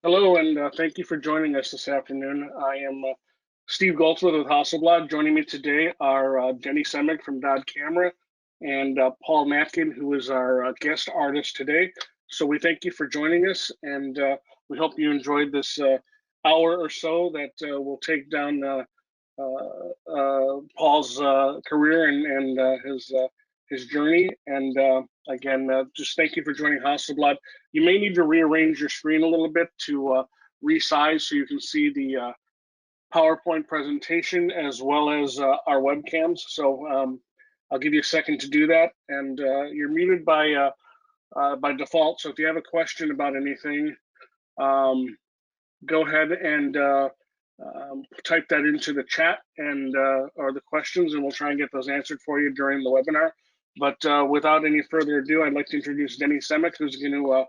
Hello, and thank you for joining us this afternoon. I am Steve Goldsmith with Hasselblad. Joining me today are Jenny Semick from Dodd Camera and Paul Natkin, who is our guest artist today. So we thank you for joining us, and we hope you enjoyed this hour or so that will take down Paul's career and his journey. And again, just thank you for joining Hasselblad. You may need to rearrange your screen a little bit to resize so you can see the PowerPoint presentation as well as our webcams. So I'll give you a second to do that. And you're muted by default. So if you have a question about anything, go ahead and type that into the chat and or the questions, and we'll try and get those answered for you during the webinar. But without any further ado, I'd like to introduce Denny Semick, who's going to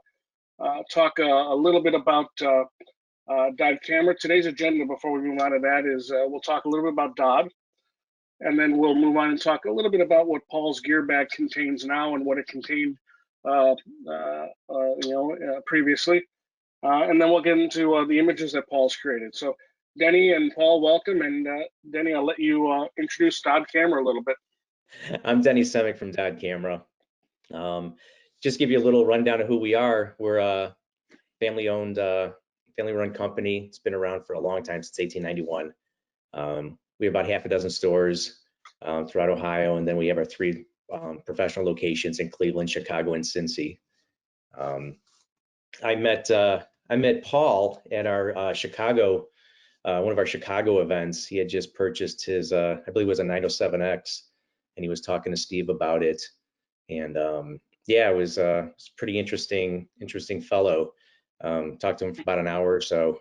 talk a little bit about Dodd Camera. Today's agenda, before we move on to that, is we'll talk a little bit about Dodd, and then we'll move on and talk a little bit about what Paul's gear bag contains now and what it contained, previously. And then we'll get into the images that Paul's created. So Denny and Paul, welcome. And Denny, I'll let you introduce Dodd Camera a little bit. I'm Denny Semick from Dodd Camera. Just give you a little rundown of who we are. We're a family-owned, family-run company. It's been around for a long time, since 1891. We have about half a dozen stores throughout Ohio, and then we have our three professional locations in Cleveland, Chicago, and Cincy. I met Paul at our Chicago, one of our Chicago events. He had just purchased his, I believe it was a 907X, and he was talking to Steve about it. And yeah, it was pretty interesting fellow. Talked to him for about an hour or so,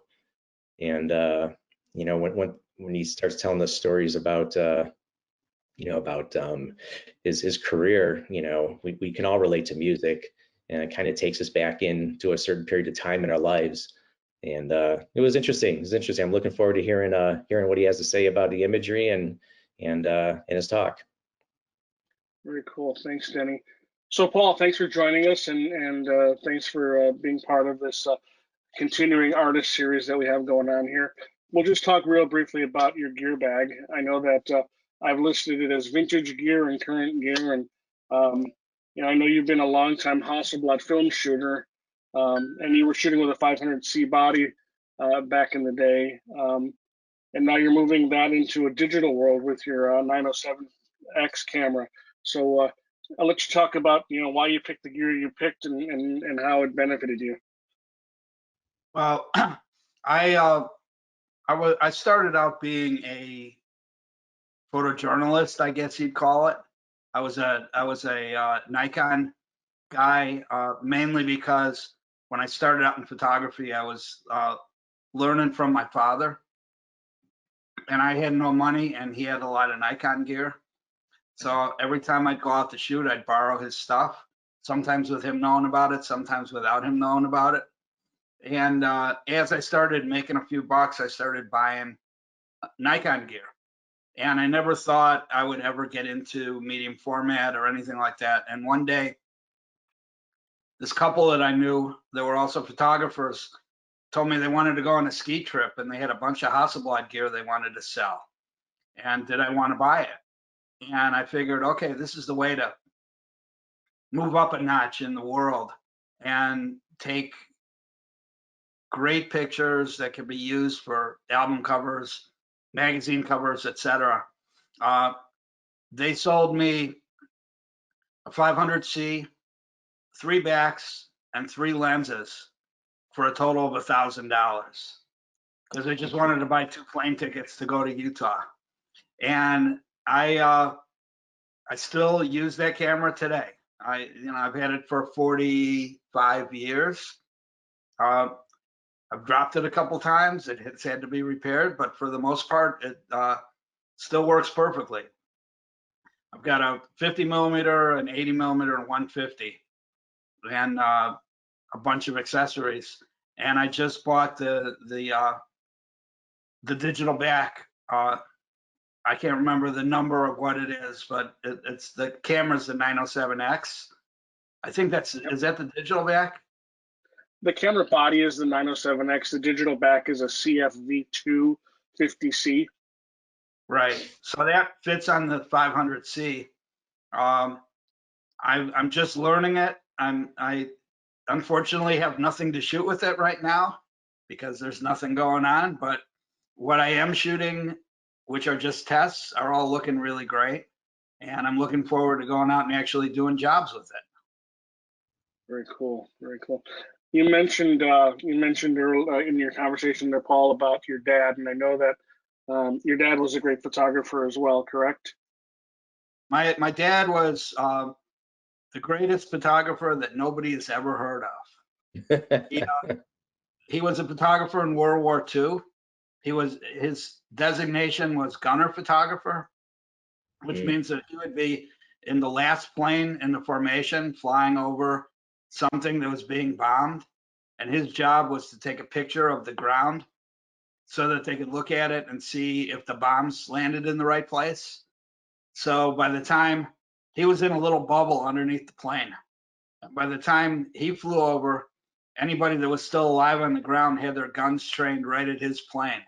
and you know, when he starts telling us stories about about his career, we can all relate to music, and it kind of takes us back into a certain period of time in our lives. And it was interesting. It was interesting. I'm looking forward to hearing what he has to say about the imagery and his talk. Very cool. Thanks, Denny. So Paul, thanks for joining us, and thanks for being part of this continuing artist series that we have going on here. We'll just talk real briefly about your gear bag. I know that I've listed it as vintage gear and current gear, and I know you've been a long-time Hasselblad film shooter, and you were shooting with a 500C body back in the day, and now you're moving that into a digital world with your 907X camera. So I'll let you talk about why you picked the gear you picked and how it benefited you. Well, I started out being a photojournalist, I guess you'd call it. I was a Nikon guy, mainly because when I started out in photography, I was learning from my father, and I had no money, and he had a lot of Nikon gear. So every time I'd go out to shoot, I'd borrow his stuff, sometimes with him knowing about it, sometimes without him knowing about it. And as I started making a few bucks, I started buying Nikon gear. And I never thought I would ever get into medium format or anything like that. And one day, this couple that I knew that were also photographers told me they wanted to go on a ski trip, and they had a bunch of Hasselblad gear they wanted to sell. And did I want to buy it? And I figured, okay, this is the way to move up a notch in the world and take great pictures that can be used for album covers, magazine covers, etc. They sold me a 500C, 3 backs, and 3 lenses for a total of $1,000 because I just wanted to buy 2 plane tickets to go to Utah. And I still use that camera today. I've had it for 45 years. I've dropped it a couple times. It's had to be repaired, but for the most part, it still works perfectly. I've got a 50 millimeter, an 80 millimeter, and 150, and a bunch of accessories. And I just bought the digital back. I can't remember the number of what it is, but it's the camera's the 907X. I think is that the digital back? the camera body is the 907X. The digital back is a CFV2 50C. Right. So that fits on the 500C. I'm just learning it. I unfortunately have nothing to shoot with it right now because there's nothing going on. But what I am shooting, which are just tests, are all looking really great. And I'm looking forward to going out and actually doing jobs with it. Very cool. Very cool. You mentioned Earle, in your conversation there, Paul, about your dad, and I know that your dad was a great photographer as well, correct? My dad was the greatest photographer that nobody has ever heard of. He was a photographer in World War II. His designation was gunner photographer, which means that he would be in the last plane in the formation flying over something that was being bombed. And his job was to take a picture of the ground so that they could look at it and see if the bombs landed in the right place. So by the time he was in a little bubble underneath the plane, by the time he flew over, anybody that was still alive on the ground had their guns trained right at his plane.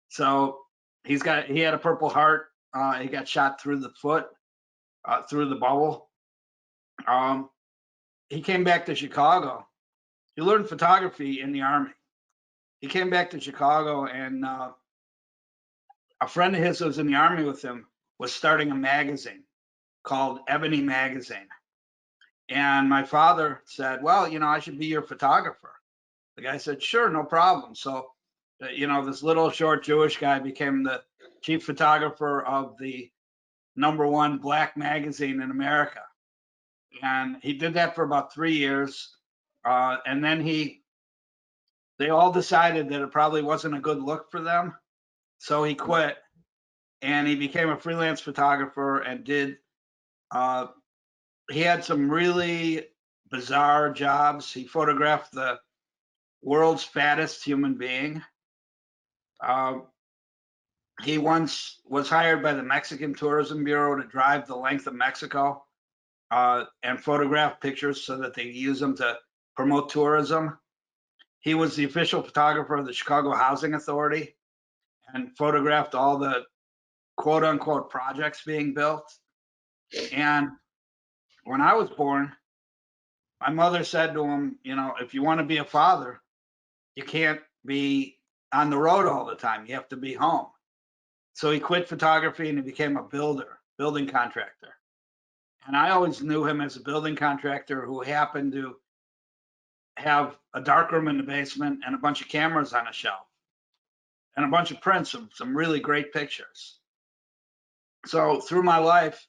So he had a Purple Heart. He got shot through the foot, through the bubble. He came back to Chicago. He learned photography in the Army. He came back to Chicago, and a friend of his who was in the Army with him was starting a magazine called Ebony Magazine. And my father said, well, I should be your photographer. The guy said, sure, no problem. So, this little short Jewish guy became the chief photographer of the #1 black magazine in America. And he did that for about 3 years. And then they all decided that it probably wasn't a good look for them. So he quit and he became a freelance photographer and he had some really bizarre jobs. He photographed the world's fattest human being. He once was hired by the Mexican Tourism Bureau to drive the length of Mexico and photograph pictures so that they use them to promote tourism. He was the official photographer of the Chicago Housing Authority and photographed all the quote unquote projects being built. And when I was born, my mother said to him, if you want to be a father, you can't be on the road all the time. You have to be home. So he quit photography and he became a building contractor. And I always knew him as a building contractor who happened to have a darkroom in the basement and a bunch of cameras on a shelf and a bunch of prints of some really great pictures. So through my life,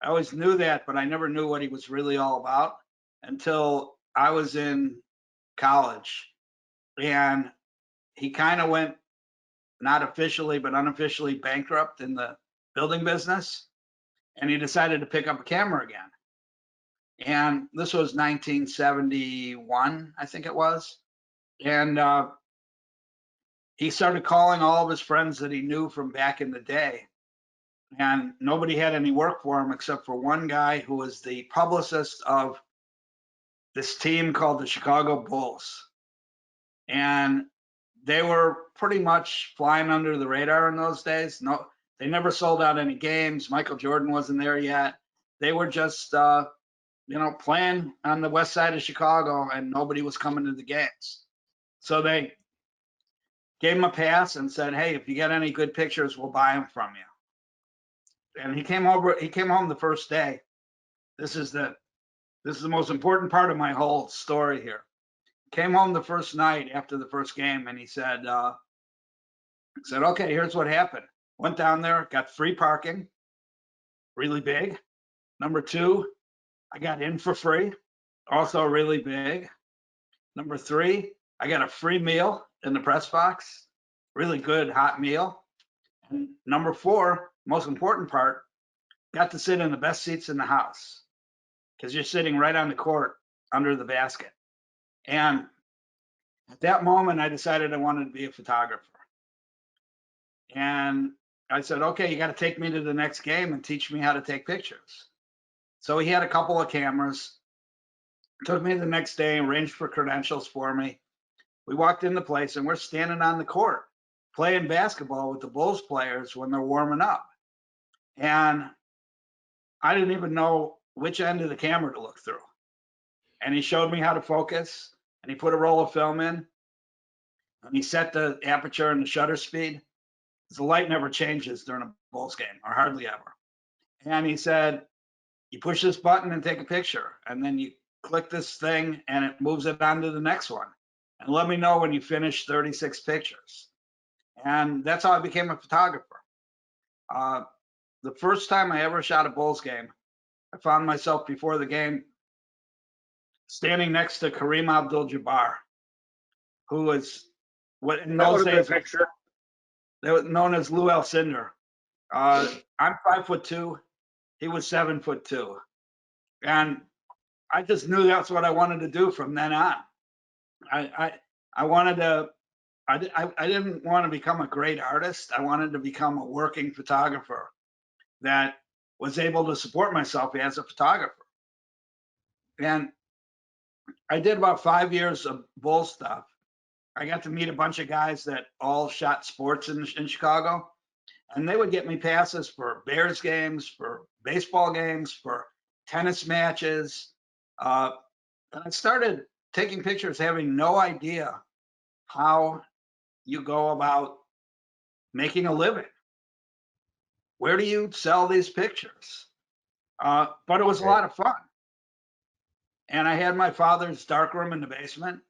I always knew that, but I never knew what he was really all about until I was in college. And he kind of went, not officially, but unofficially bankrupt in the building business. And he decided to pick up a camera again. And this was 1971, I think it was. And he started calling all of his friends that he knew from back in the day. And nobody had any work for him except for one guy who was the publicist of this team called the Chicago Bulls. And they were pretty much flying under the radar in those days. No, they never sold out any games. Michael Jordan wasn't there yet. They were just, playing on the west side of Chicago, and nobody was coming to the games. So they gave him a pass and said, "Hey, if you get any good pictures, we'll buy them from you." And he came home the first day. This is the most important part of my whole story here. Came home the first night after the first game, and he said, "Okay, here's what happened. Went down there, got free parking, really big. Number 2, I got in for free, also really big. Number 3, I got a free meal in the press box, really good hot meal. And number 4, most important part, got to sit in the best seats in the house because you're sitting right on the court under the basket." And at that moment, I decided I wanted to be a photographer. And I said, "Okay, you got to take me to the next game and teach me how to take pictures." So he had a couple of cameras. Took me the next day, arranged for credentials for me. We walked in the place and we're standing on the court playing basketball with the Bulls players when they're warming up. And I didn't even know which end of the camera to look through. And he showed me how to focus, and he put a roll of film in, and he set the aperture and the shutter speed. The light never changes during a Bulls game, or hardly ever. And he said, you push this button and take a picture, and then you click this thing and it moves it on to the next one. And let me know when you finish 36 pictures. And that's how I became a photographer. The first time I ever shot a Bulls game, I found myself before the game standing next to Kareem Abdul-Jabbar, who was what in those days they were known as Lou Alcindor. I'm 5'2", he was 7'2", and I just knew that's what I wanted to do from then on. I wanted to. I didn't want to become a great artist. I wanted to become a working photographer that was able to support myself as a photographer. And I did about 5 years of Bull stuff. I got to meet a bunch of guys that all shot sports in Chicago, and they would get me passes for Bears games, for baseball games, for tennis matches. And I started taking pictures having no idea how you go about making a living. Where do you sell these pictures? But it was a lot of fun. And I had my father's darkroom in the basement,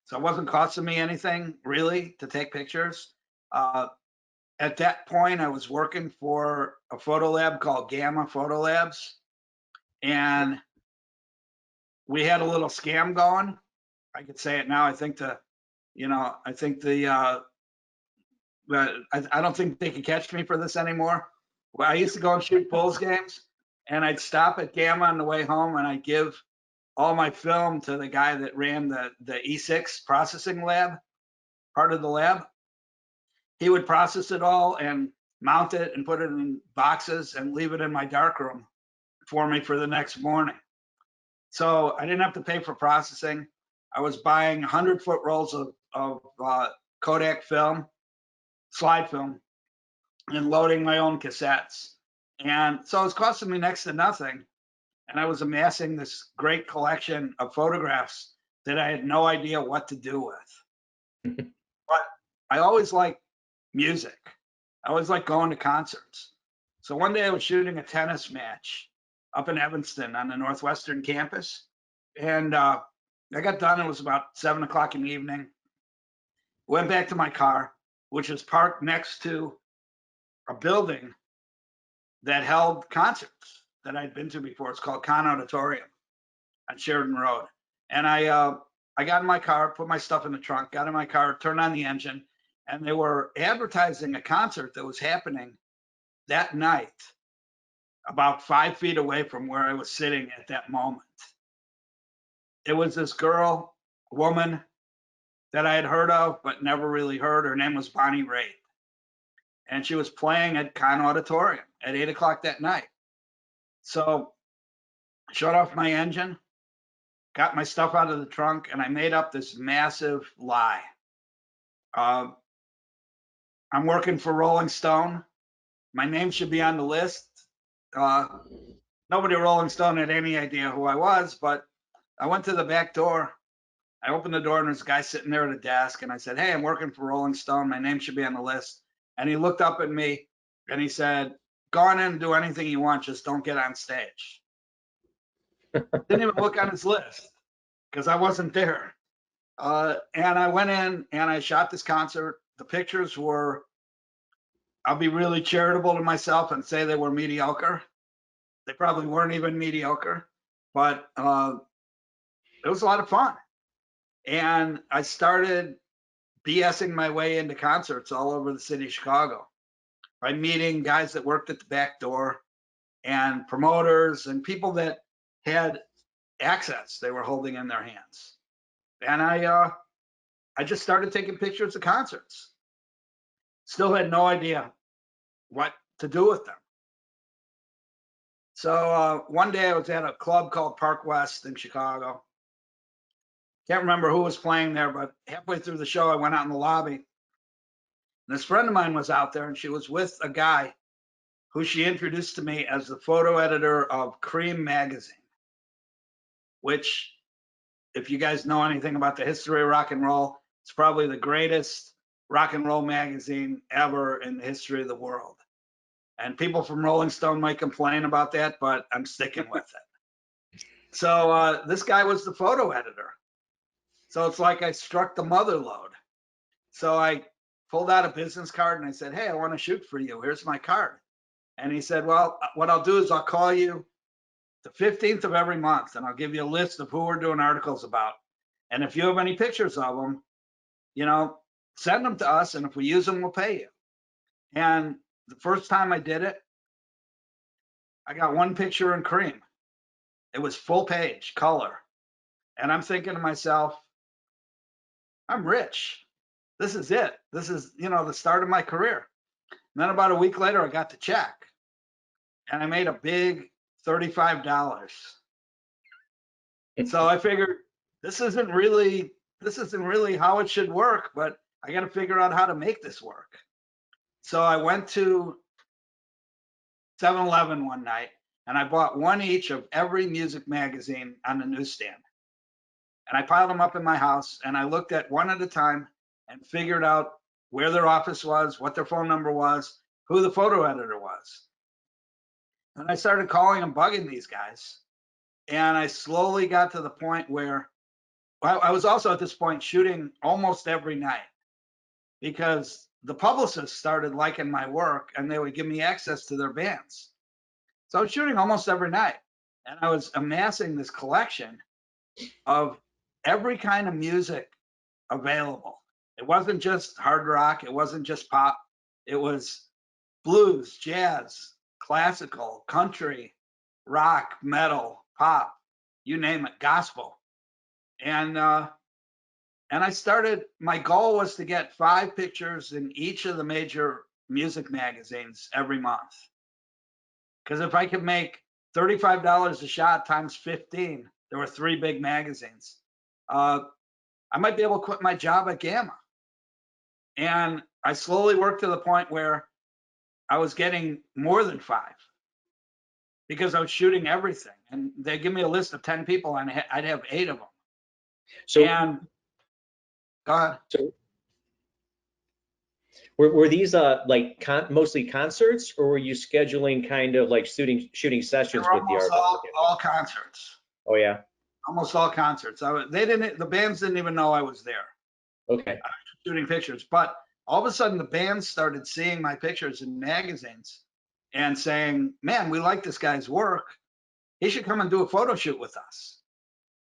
so it wasn't costing me anything really to take pictures. At that point, I was working for a photo lab called Gamma Photo Labs, and we had a little scam going. I could say it now. I think I don't think they could catch me for this anymore. Well, I used to go and shoot Bulls games, and I'd stop at Gamma on the way home, and I'd give all my film to the guy that ran the E6 processing lab, part of the lab. He would process it all and mount it and put it in boxes and leave it in my darkroom for me for the next morning. So I didn't have to pay for processing. I was buying 100-foot rolls of Kodak film, slide film, and loading my own cassettes. And so it was costing me next to nothing. And I was amassing this great collection of photographs that I had no idea what to do with. But I always liked music. I always liked going to concerts. So one day I was shooting a tennis match up in Evanston on the Northwestern campus. And I got done. It was about 7 o'clock in the evening. Went back to my car, which was parked next to a building that held concerts that I'd been to before. It's called Con Auditorium on Sheridan Road. And I got in my car, put my stuff in the trunk, got in my car, turned on the engine, and they were advertising a concert that was happening that night about 5 feet away from where I was sitting at that moment. It was this woman that I had heard of, but never really heard. Her name was Bonnie Raitt. And she was playing at Con Auditorium at 8 o'clock that night. So I shut off my engine, got my stuff out of the trunk, and I made up this massive lie. I'm working for Rolling Stone. My name should be on the list. Nobody at Rolling Stone had any idea who I was, but I went to the back door. I opened the door and there's a guy sitting there at a desk, and I said, "Hey, I'm working for Rolling Stone. My name should be on the list." And he looked up at me and he said, "Go on in and do anything you want, just don't get on stage." Didn't even look on his list because I wasn't there. And I went in and I shot this concert. The pictures were, I'll be really charitable to myself and say they were mediocre. They probably weren't even mediocre, but it was a lot of fun. And I started BSing my way into concerts all over the city of Chicago by meeting guys that worked at the back door and promoters and people that had access they were holding in their hands. And I just started taking pictures of concerts. Still had no idea what to do with them. So one day I was at a club called Park West in Chicago, can't remember who was playing there, but halfway through the show, I went out in the lobby. And this friend of mine was out there, and she was with a guy who she introduced to me as the photo editor of Creem Magazine, which, if you guys know anything about the history of rock and roll, it's probably the greatest rock and roll magazine ever in the history of the world. And people from Rolling Stone might complain about that, but I'm sticking with it. So this guy was the photo editor. So it's like I struck the mother lode. So I pulled out a business card and I said, hey, I want to shoot for you. Here's my card. And he said, well, what I'll do is I'll call you the 15th of every month, and I'll give you a list of who we're doing articles about. And if you have any pictures of them, you know, send them to us, and if we use them, we'll pay you. And the first time I did it, I got one picture in Creem. It was full page, color. And I'm thinking to myself, I'm rich. This is it. This is, you know, the start of my career. And then about a week later, I got the check, and I made a big $35. So I figured this isn't really how it should work, but I got to figure out how to make this work. So I went to 7-Eleven one night, and I bought one each of every music magazine on the newsstand. And I piled them up in my house, and I looked at one at a time and figured out where their office was, what their phone number was, who the photo editor was. And I started calling and bugging these guys. And I slowly got to the point where I was also at this point shooting almost every night, because the publicists started liking my work and they would give me access to their bands. So I was shooting almost every night, and I was amassing this collection of every kind of music available. It wasn't just hard rock, it wasn't just pop, it was blues, jazz, classical, country, rock, metal, pop, you name it, gospel. And I started, my goal was to get 5 pictures in each of the major music magazines every month. Because if I could make $35 a shot times 15, there were 3 big magazines. I might be able to quit my job at Gamma. And I slowly worked to the point where I was getting more than 5, because I was shooting everything. And they give me a list of 10 people, and I'd have 8 of them. So, and go ahead. So were these like mostly concerts, or were you scheduling kind of like shooting sessions with the artists? All concerts. Oh yeah. Almost all concerts. The bands didn't even know I was there. Okay. I was shooting pictures, but all of a sudden the bands started seeing my pictures in magazines and saying, man, we like this guy's work. He should come and do a photo shoot with us.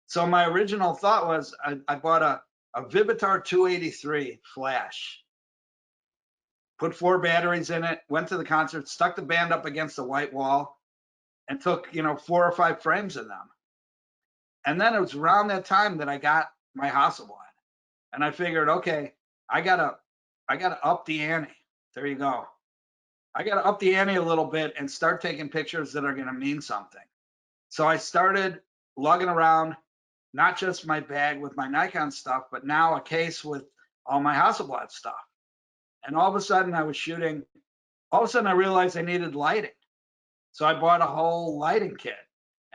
So my original thought was I bought a Vivitar 283 flash, put 4 batteries in it, went to the concert, stuck the band up against the white wall, and took, 4 or 5 frames of them. And then it was around that time that I got my Hasselblad, and I figured, okay, I gotta up the ante. There you go. I gotta up the ante a little bit and start taking pictures that are gonna mean something. So I started lugging around not just my bag with my Nikon stuff, but now a case with all my Hasselblad stuff. And all of a sudden I was shooting. All of a sudden I realized I needed lighting. So I bought a whole lighting kit.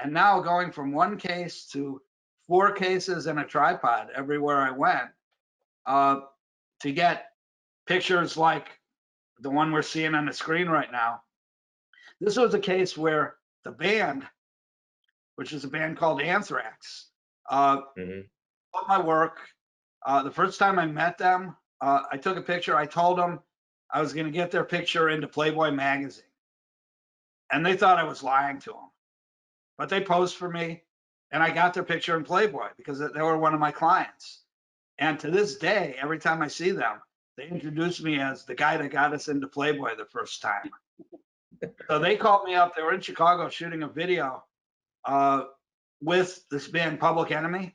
And now going from 1 case to 4 cases and a tripod everywhere I went, to get pictures like the one we're seeing on the screen right now. This was a case where the band, which is a band called Anthrax, loved my work. The first time I met them, I took a picture. I told them I was going to get their picture into Playboy magazine. And they thought I was lying to them. But they posed for me, and I got their picture in Playboy because they were one of my clients. And to this day, every time I see them, they introduce me as the guy that got us into Playboy the first time. So they called me up. They were in Chicago shooting a video with this band Public Enemy.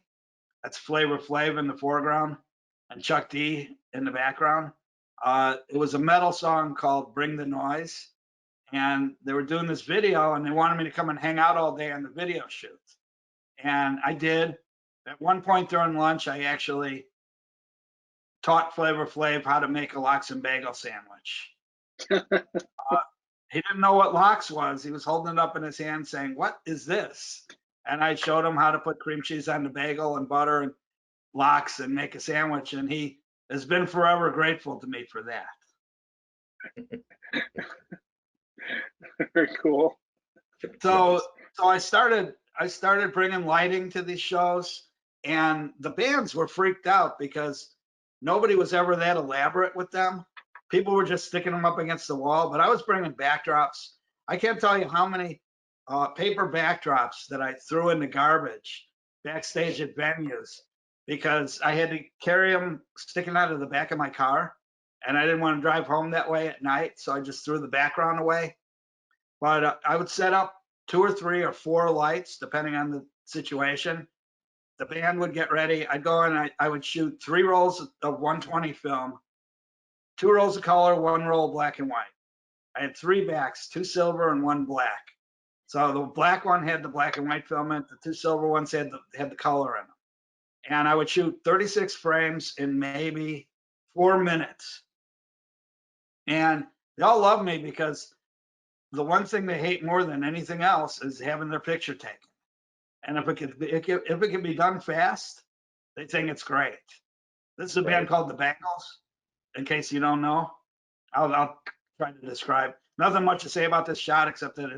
That's Flavor Flav in the foreground and Chuck D in the background. It was a metal song called Bring the Noise. And they were doing this video, and they wanted me to come and hang out all day on the video shoot. And I did. At one point during lunch, I actually taught Flavor Flav how to make a lox and bagel sandwich. He didn't know what lox was. He was holding it up in his hand saying, "What is this?" And I showed him how to put cream cheese on the bagel and butter and lox and make a sandwich. And he has been forever grateful to me for that. Very cool. So I started bringing lighting to these shows, and the bands were freaked out because nobody was ever that elaborate with them. People were just sticking them up against the wall, but I was bringing backdrops. I can't tell you how many paper backdrops that I threw in the garbage backstage at venues because I had to carry them sticking out of the back of my car, and I didn't want to drive home that way at night, so I just threw the background away. But I would set up 2 or 3 or 4 lights, depending on the situation. The band would get ready. I'd go and I would shoot 3 rolls of 120 film, 2 rolls of color, 1 roll of black and white. I had 3 backs, 2 silver and 1 black. So the black one had the black and white filament. The 2 silver ones had the color in them. And I would shoot 36 frames in maybe 4 minutes. And they all love me because the one thing they hate more than anything else is having their picture taken. And if it can be done fast, they think it's great. This is a band called the Bangles, in case you don't know. I'll try to describe. Nothing much to say about this shot except that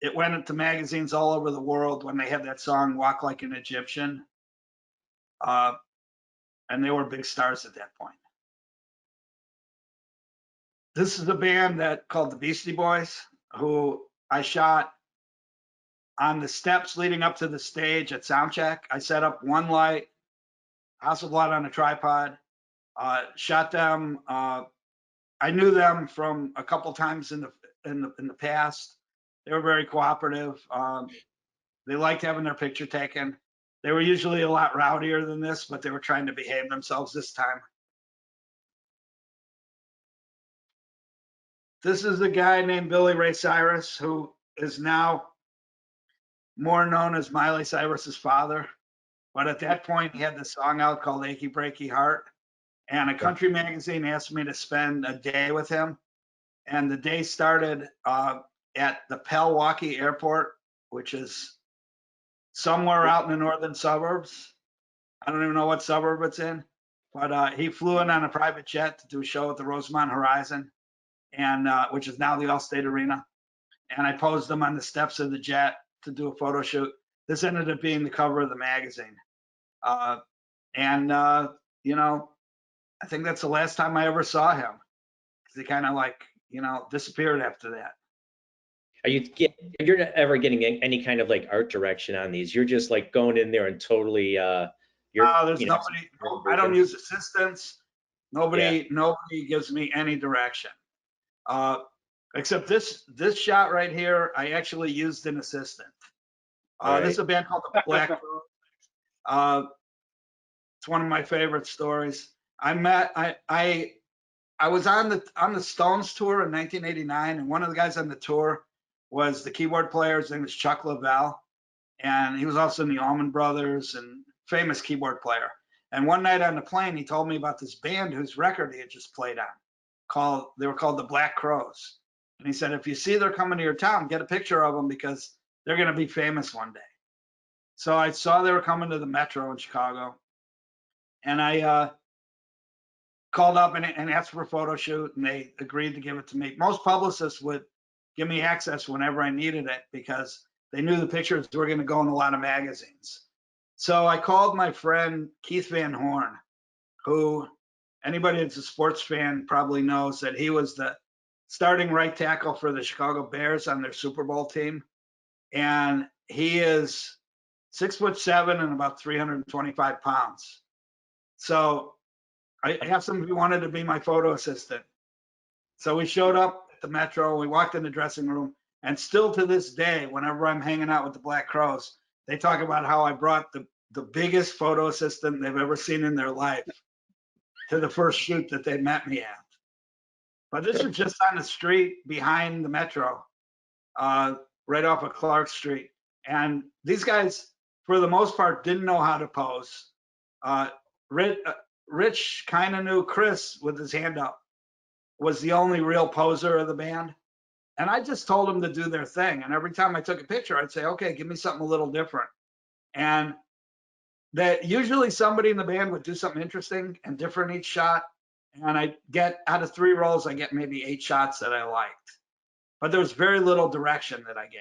it went into magazines all over the world when they had that song "Walk Like an Egyptian," and they were big stars at that point. This is a band called the Beastie Boys, who I shot on the steps leading up to the stage at soundcheck. I set up 1 light, Hasselblad on a tripod, shot them. I knew them from a couple times in the past. They were very cooperative. They liked having their picture taken. They were usually a lot rowdier than this, but they were trying to behave themselves this time. This is a guy named Billy Ray Cyrus, who is now more known as Miley Cyrus's father. But at that point, he had this song out called "Achy Breaky Heart." And a country magazine asked me to spend a day with him. And the day started at the Pewaukee Airport, which is somewhere out in the northern suburbs. I don't even know what suburb it's in. But he flew in on a private jet to do a show at the Rosemont Horizon, and which is now the Allstate Arena. And I posed him on the steps of the jet to do a photo shoot. This ended up being the cover of the magazine. You know, I think that's the last time I ever saw him, because he kind of disappeared after that. You're not ever getting any kind of like art direction on these. You're just like going in there and totally There's nobody. I don't use assistants. Nobody gives me any direction. Except this shot right here, I actually used an assistant. This is a band called the Black Crowes. It's one of my favorite stories. I was on the Stones tour in 1989, and one of the guys on the tour was the keyboard player. His name was Chuck Leavell, and he was also in the Allman Brothers and famous keyboard player. And one night on the plane, he told me about this band whose record he had just played on. They were called the Black Crowes. And he said, if you see they're coming to your town, get a picture of them because they're going to be famous one day. So I saw they were coming to the Metro in Chicago, and I called up and asked for a photo shoot, and they agreed to give it to me. Most publicists would give me access whenever I needed it because they knew the pictures were going to go in a lot of magazines. So I called my friend Keith Van Horn, who anybody that's a sports fan probably knows that he was the starting right tackle for the Chicago Bears on their Super Bowl team. And he is 6'7" and about 325 pounds. So I asked him if he wanted to be my photo assistant. So we showed up at the Metro, we walked in the dressing room, and still to this day, whenever I'm hanging out with the Black Crowes, they talk about how I brought the biggest photo assistant they've ever seen in their life to the first shoot that they met me at. But this was just on the street behind the Metro, right off of Clark Street. And these guys, for the most part, didn't know how to pose. Rich kind of knew Chris with his hand up was the only real poser of the band. And I just told them to do their thing. And every time I took a picture, I'd say, okay, give me something a little different. And that usually somebody in the band would do something interesting and different each shot. And I get out of 3 rolls, I get maybe 8 shots that I liked. But there was very little direction that I gave.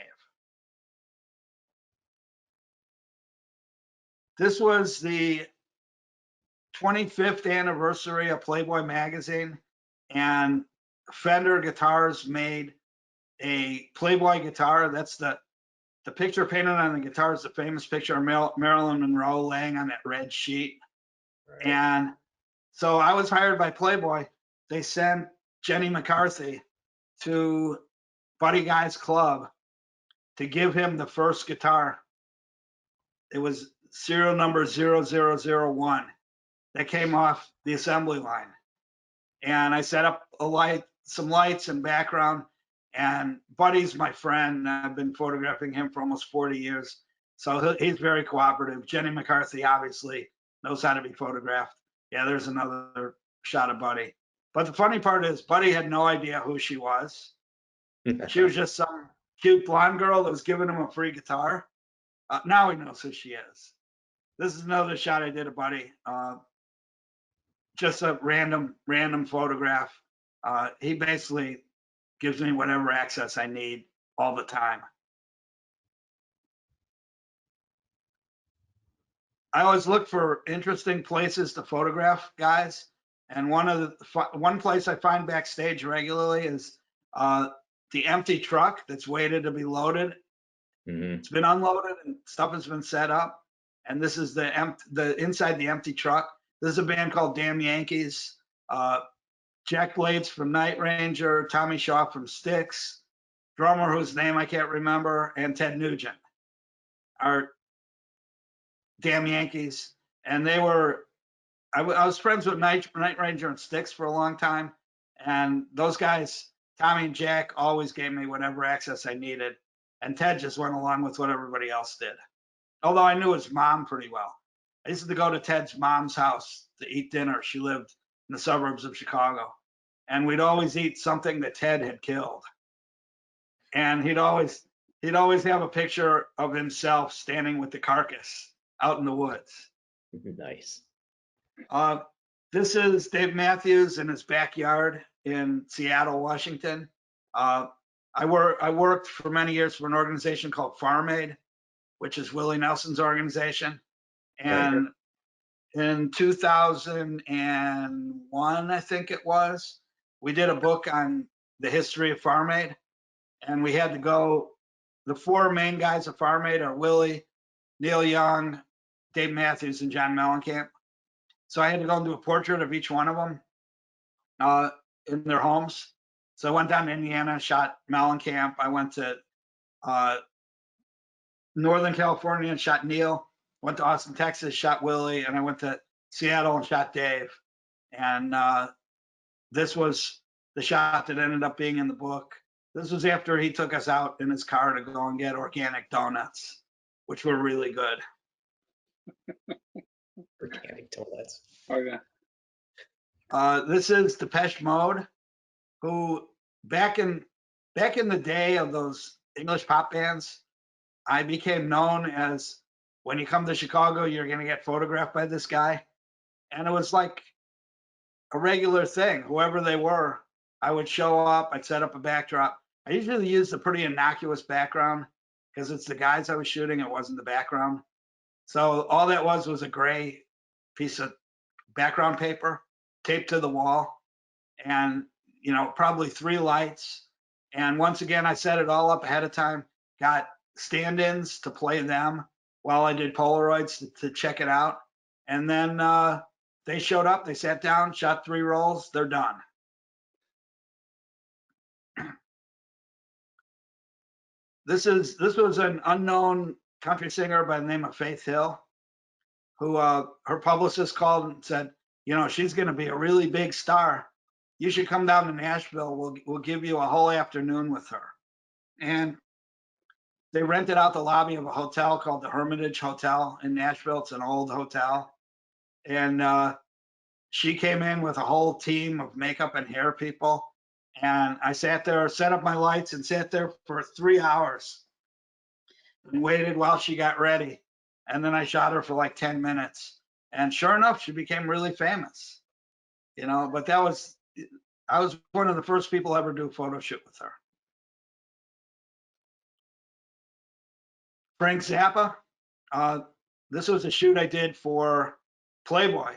This was the 25th anniversary of Playboy magazine, and Fender Guitars made a Playboy guitar. That's the picture painted on the guitar is the famous picture of Marilyn Monroe laying on that red sheet. Right. And so I was hired by Playboy. They sent Jenny McCarthy to Buddy Guy's club to give him the first guitar. It was serial number 0001 that came off the assembly line. And I set up some lights and background. And Buddy's my friend. I've been photographing him for almost 40 years. So he's very cooperative. Jenny McCarthy obviously knows how to be photographed. Yeah, there's another shot of Buddy. But the funny part is Buddy had no idea who she was. She was just some cute blonde girl that was giving him a free guitar. Now he knows who she is. This is another shot I did of Buddy. Just a random photograph. He basically gives me whatever access I need all the time. I always look for interesting places to photograph guys. And one place I find backstage regularly is the empty truck that's waited to be loaded. Mm-hmm. It's been unloaded and stuff has been set up. And this is the inside the empty truck. This is a band called Damn Yankees. Jack Blades from Night Ranger, Tommy Shaw from Styx, drummer whose name I can't remember, and Ted Nugent are Damn Yankees. And they were, I was friends with Night Ranger and Styx for a long time. And those guys, Tommy and Jack, always gave me whatever access I needed. And Ted just went along with what everybody else did. Although I knew his mom pretty well. I used to go to Ted's mom's house to eat dinner. She lived in the suburbs of Chicago. And we'd always eat something that Ted had killed. And he'd always have a picture of himself standing with the carcass out in the woods. Nice. This is Dave Matthews in his backyard in Seattle, Washington. I worked for many years for an organization called Farm Aid, which is Willie Nelson's organization. And in 2001, I think it was, we did a book on the history of Farm Aid. And we had to go, the 4 main guys of Farm Aid are Willie, Neil Young, Dave Matthews, and John Mellencamp. So I had to go and do a portrait of each one of them in their homes. So I went down to Indiana, shot Mellencamp. I went to Northern California and shot Neil. Went to Austin, Texas, shot Willie, and I went to Seattle and shot Dave. And this was the shot that ended up being in the book. This was after he took us out in his car to go and get organic donuts, which were really good. Organic donuts. Okay. This is Depeche Mode, who back in the day of those English pop bands, I became known as, when you come to Chicago, you're going to get photographed by this guy. And it was like a regular thing. Whoever they were, I would show up, I'd set up a backdrop. I usually used a pretty innocuous background because it's the guys I was shooting, it wasn't the background. So all that was a gray piece of background paper taped to the wall and, you know, probably 3 lights. And once again, I set it all up ahead of time, got stand-ins to play them while I did Polaroids to check it out. And then they showed up, they sat down, shot 3 rolls, they're done. This was an unknown country singer by the name of Faith Hill, who her publicist called and said, you know, she's going to be a really big star. You should come down to Nashville. We'll give you a whole afternoon with her. And they rented out the lobby of a hotel called the Hermitage Hotel in Nashville. It's an old hotel. And she came in with a whole team of makeup and hair people. And I sat there, set up my lights, and sat there for 3 hours and waited while she got ready. And then I shot her for like 10 minutes. And sure enough, she became really famous, you know, but I was one of the first people ever to do a photo shoot with her. Frank Zappa. This was a shoot I did for Playboy.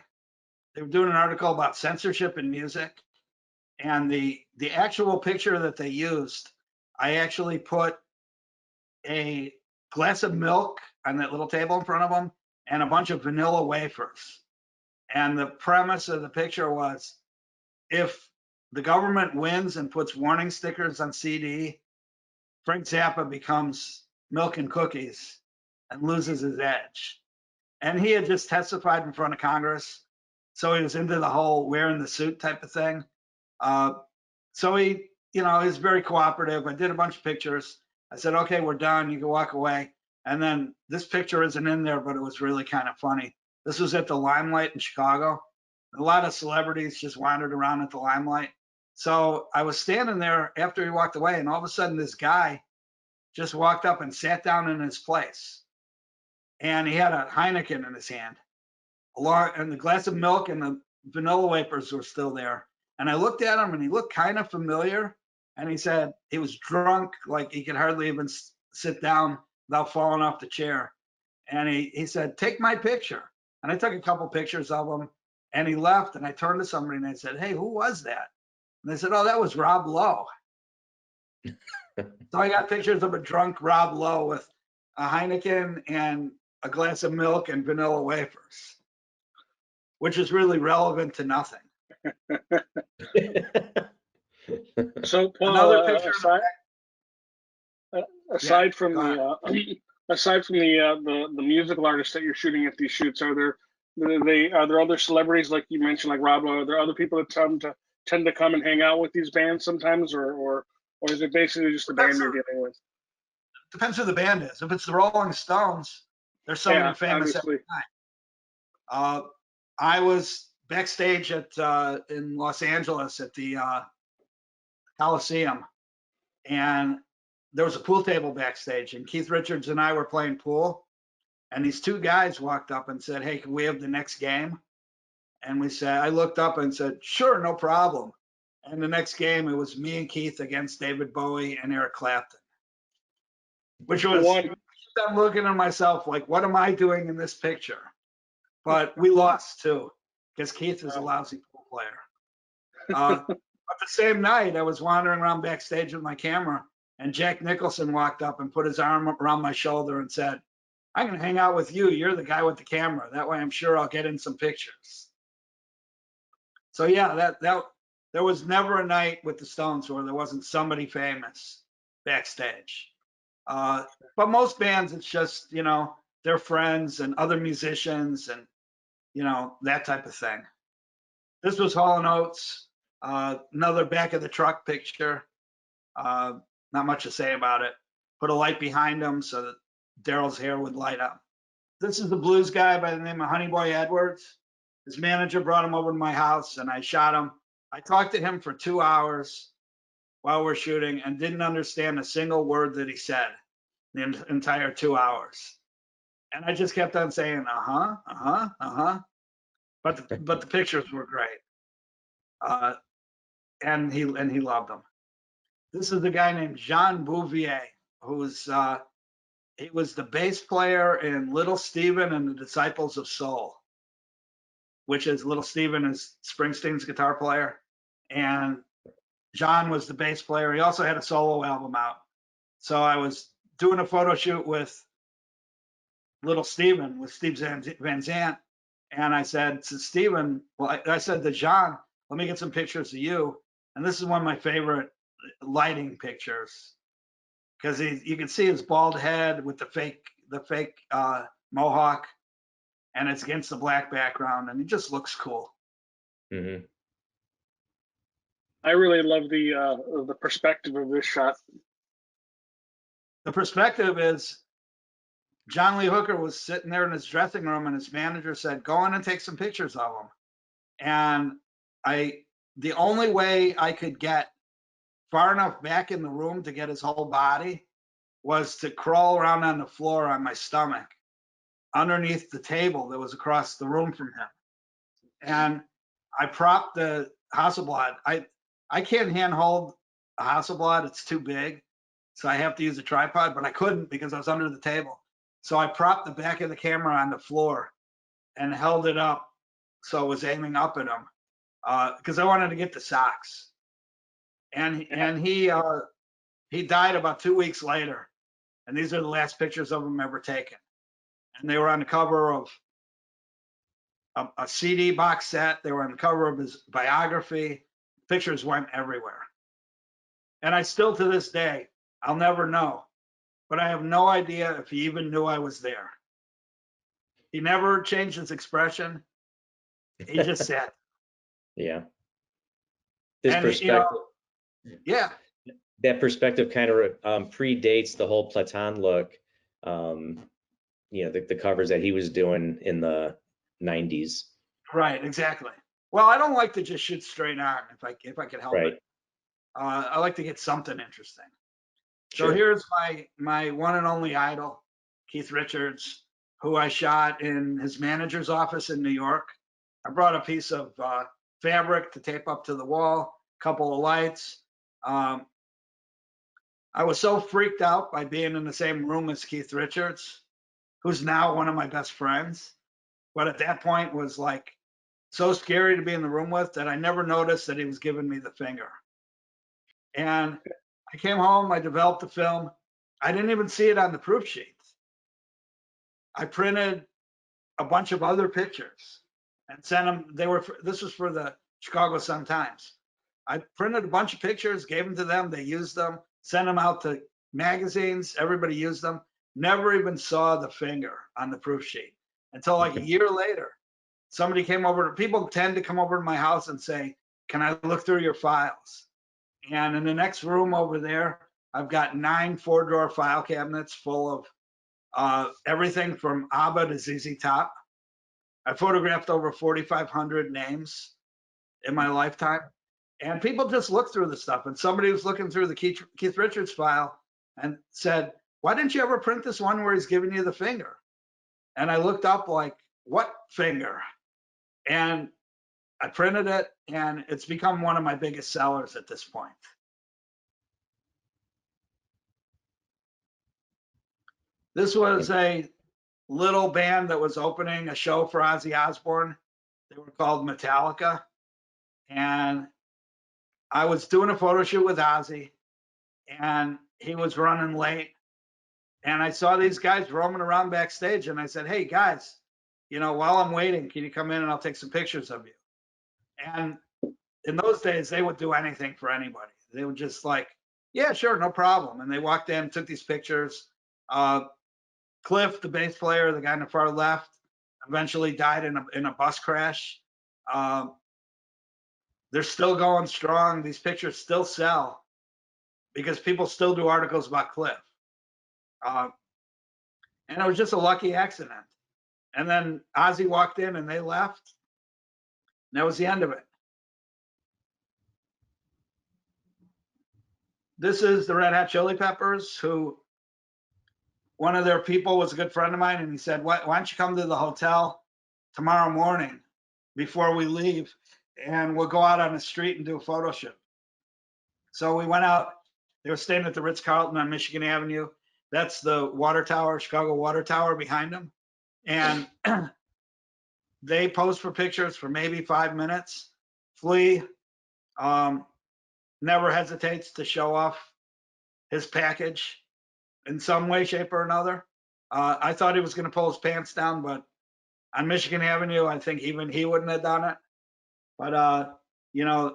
They were doing an article about censorship in music. And the actual picture that they used, I actually put a glass of milk on that little table in front of them and a bunch of vanilla wafers. And the premise of the picture was, if the government wins and puts warning stickers on CD, Frank Zappa becomes milk and cookies and loses his edge. And he had just testified in front of Congress, so he was into the whole wearing the suit type of thing. So he, you know, he's very cooperative. I did a bunch of pictures. I said, okay, we're done. You can walk away. And then this picture isn't in there, but it was really kind of funny. This was at the Limelight in Chicago. A lot of celebrities just wandered around at the Limelight. So I was standing there after he walked away, and all of a sudden this guy just walked up and sat down in his place. And he had a Heineken in his hand, and the glass of milk and the vanilla wafers were still there. And I looked at him, and he looked kind of familiar. And he said he was drunk, like he could hardly even sit down without falling off the chair. And he said, take my picture. And I took a couple pictures of him, and he left. And I turned to somebody and I said, hey, who was that? And they said, oh, that was Rob Lowe. So I got pictures of a drunk Rob Lowe with a Heineken and a glass of milk and vanilla wafers, which is really relevant to nothing. So, Paul, Another picture. aside from the musical artists that you're shooting at these shoots, are there other celebrities like you mentioned, like Rob Lowe? Are there other people that tend to come and hang out with these bands sometimes, or is it basically just the band you're dealing with? Depends who the band is. If it's the Rolling Stones, there's somebody famous every time. I was backstage in Los Angeles at the Coliseum, and there was a pool table backstage, and Keith Richards and I were playing pool, and these two guys walked up and said, hey, can we have the next game? And I looked up and said, sure, no problem. And the next game, it was me and Keith against David Bowie and Eric Clapton, which was, I'm looking at myself like, what am I doing in this picture? But we lost too, because Keith is a lousy pool player. But the same night, I was wandering around backstage with my camera, and Jack Nicholson walked up and put his arm around my shoulder and said, I'm going to hang out with you. You're the guy with the camera. That way I'm sure I'll get in some pictures. So yeah, there was never a night with the Stones where there wasn't somebody famous backstage. But most bands, it's just, you know, their friends and other musicians and, you know, that type of thing. This was Hall & Oates, another back of the truck picture. Not much to say about it. Put a light behind him so that Daryl's hair would light up. This is the blues guy by the name of Honeyboy Edwards. His manager brought him over to my house, and I shot him. I talked to him for 2 hours while we're shooting and didn't understand a single word that he said the entire 2 hours. And I just kept on saying, uh-huh, uh-huh, uh-huh. But the pictures were great. And he loved them. This is a guy named Jean Bouvier, he was the bass player in Little Steven and the Disciples of Soul, which is Little Steven is Springsteen's guitar player, and John was the bass player. He also had a solo album out. So I was doing a photo shoot with Little Steven, with Steve Van Zandt, and I said to Steven, I said to John, let me get some pictures of you. And this is one of my favorite lighting pictures, because you can see his bald head with the fake mohawk, and it's against the black background, and he just looks cool. Mm-hmm. I really love the perspective of this shot. the perspective is John Lee Hooker was sitting there in his dressing room and his manager said, go in and take some pictures of him. And the only way I could get far enough back in the room to get his whole body was to crawl around on the floor on my stomach underneath the table that was across the room from him. And I propped the Hasselblad. I can't handhold a Hasselblad, it's too big. So I have to use a tripod, but I couldn't because I was under the table. So I propped the back of the camera on the floor and held it up so it was aiming up at him because I wanted to get the socks. And he died about 2 weeks later. And these are the last pictures of him ever taken. And they were on the cover of a CD box set. They were on the cover of his biography. Pictures went everywhere. And I still, to this day, I'll never know. But I have no idea if he even knew I was there. He never changed his expression. He just sat. Yeah. This And, perspective. Yeah. That perspective kind of predates the whole Platon look. The covers that he was doing in the 90s. Right, exactly. Well, I don't like to just shoot straight on if I could help Right. it. I like to get something interesting. Sure. So here's my one and only idol, Keith Richards, who I shot in his manager's office in New York. I brought a piece of fabric to tape up to the wall, a couple of lights. I was so freaked out by being in the same room as Keith Richards, who's now one of my best friends, but at that point was like so scary to be in the room with that I never noticed that he was giving me the finger. And I came home, I developed the film. I didn't even see it on the proof sheets. I printed a bunch of other pictures and sent them. This was for the Chicago Sun-Times. I printed a bunch of pictures, gave them to them. They used them, sent them out to magazines. Everybody used them. Never even saw the finger on the proof sheet until like a year later. Somebody came over. People tend to come over to my house and say, "Can I look through your files?" And in the next room over there, I've got 9 4-drawer file cabinets full of everything from ABBA to ZZ Top. I photographed over 4,500 names in my lifetime. And people just look through the stuff. And somebody was looking through the Keith Richards file and said, "Why didn't you ever print this one where he's giving you the finger?" And I looked up like, what finger? And I printed it, and it's become one of my biggest sellers at this point. This was a little band that was opening a show for Ozzy Osbourne. They were called Metallica. And I was doing a photo shoot with Ozzy, and he was running late. And I saw these guys roaming around backstage, and I said, "Hey, guys, while I'm waiting, can you come in and I'll take some pictures of you?" And in those days, they would do anything for anybody. They would just like, "Yeah, sure, no problem." And they walked in, took these pictures. Cliff, the bass player, the guy in the far left, eventually died in a bus crash. They're still going strong. These pictures still sell because people still do articles about Cliff. And it was just a lucky accident. And then Ozzy walked in and they left. And that was the end of it. This is the Red Hot Chili Peppers, who one of their people was a good friend of mine. And he said, why don't you come to the hotel tomorrow morning before we leave, and we'll go out on the street and do a photo shoot. So we went out. They were staying at the Ritz-Carlton on Michigan Avenue. That's the water tower, Chicago water tower behind them. And they posed for pictures for maybe 5 minutes. Flea never hesitates to show off his package in some way, shape, or another. I thought he was going to pull his pants down, but on Michigan Avenue, I think even he wouldn't have done it. But,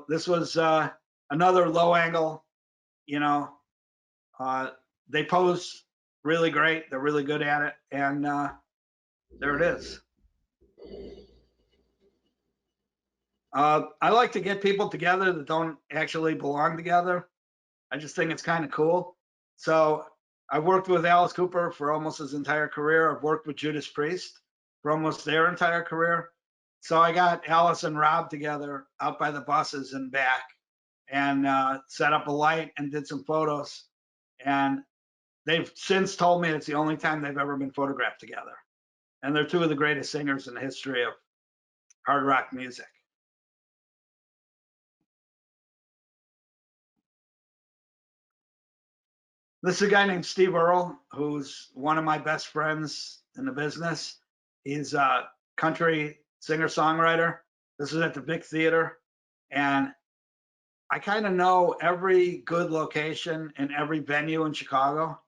this was another low angle, they pose really great. They're really good at it. And there it is. I like to get people together that don't actually belong together. I just think it's kind of cool. So I've worked with Alice Cooper for almost his entire career. I've worked with Judas Priest for almost their entire career. So I got Alice and Rob together out by the buses and back, and set up a light and did some photos. And they've since told me it's the only time they've ever been photographed together. And they're two of the greatest singers in the history of hard rock music. This is a guy named Steve Earle, who's one of my best friends in the business. He's a country singer-songwriter. This was at the Vic Theater. And I kind of know every good location in every venue in Chicago,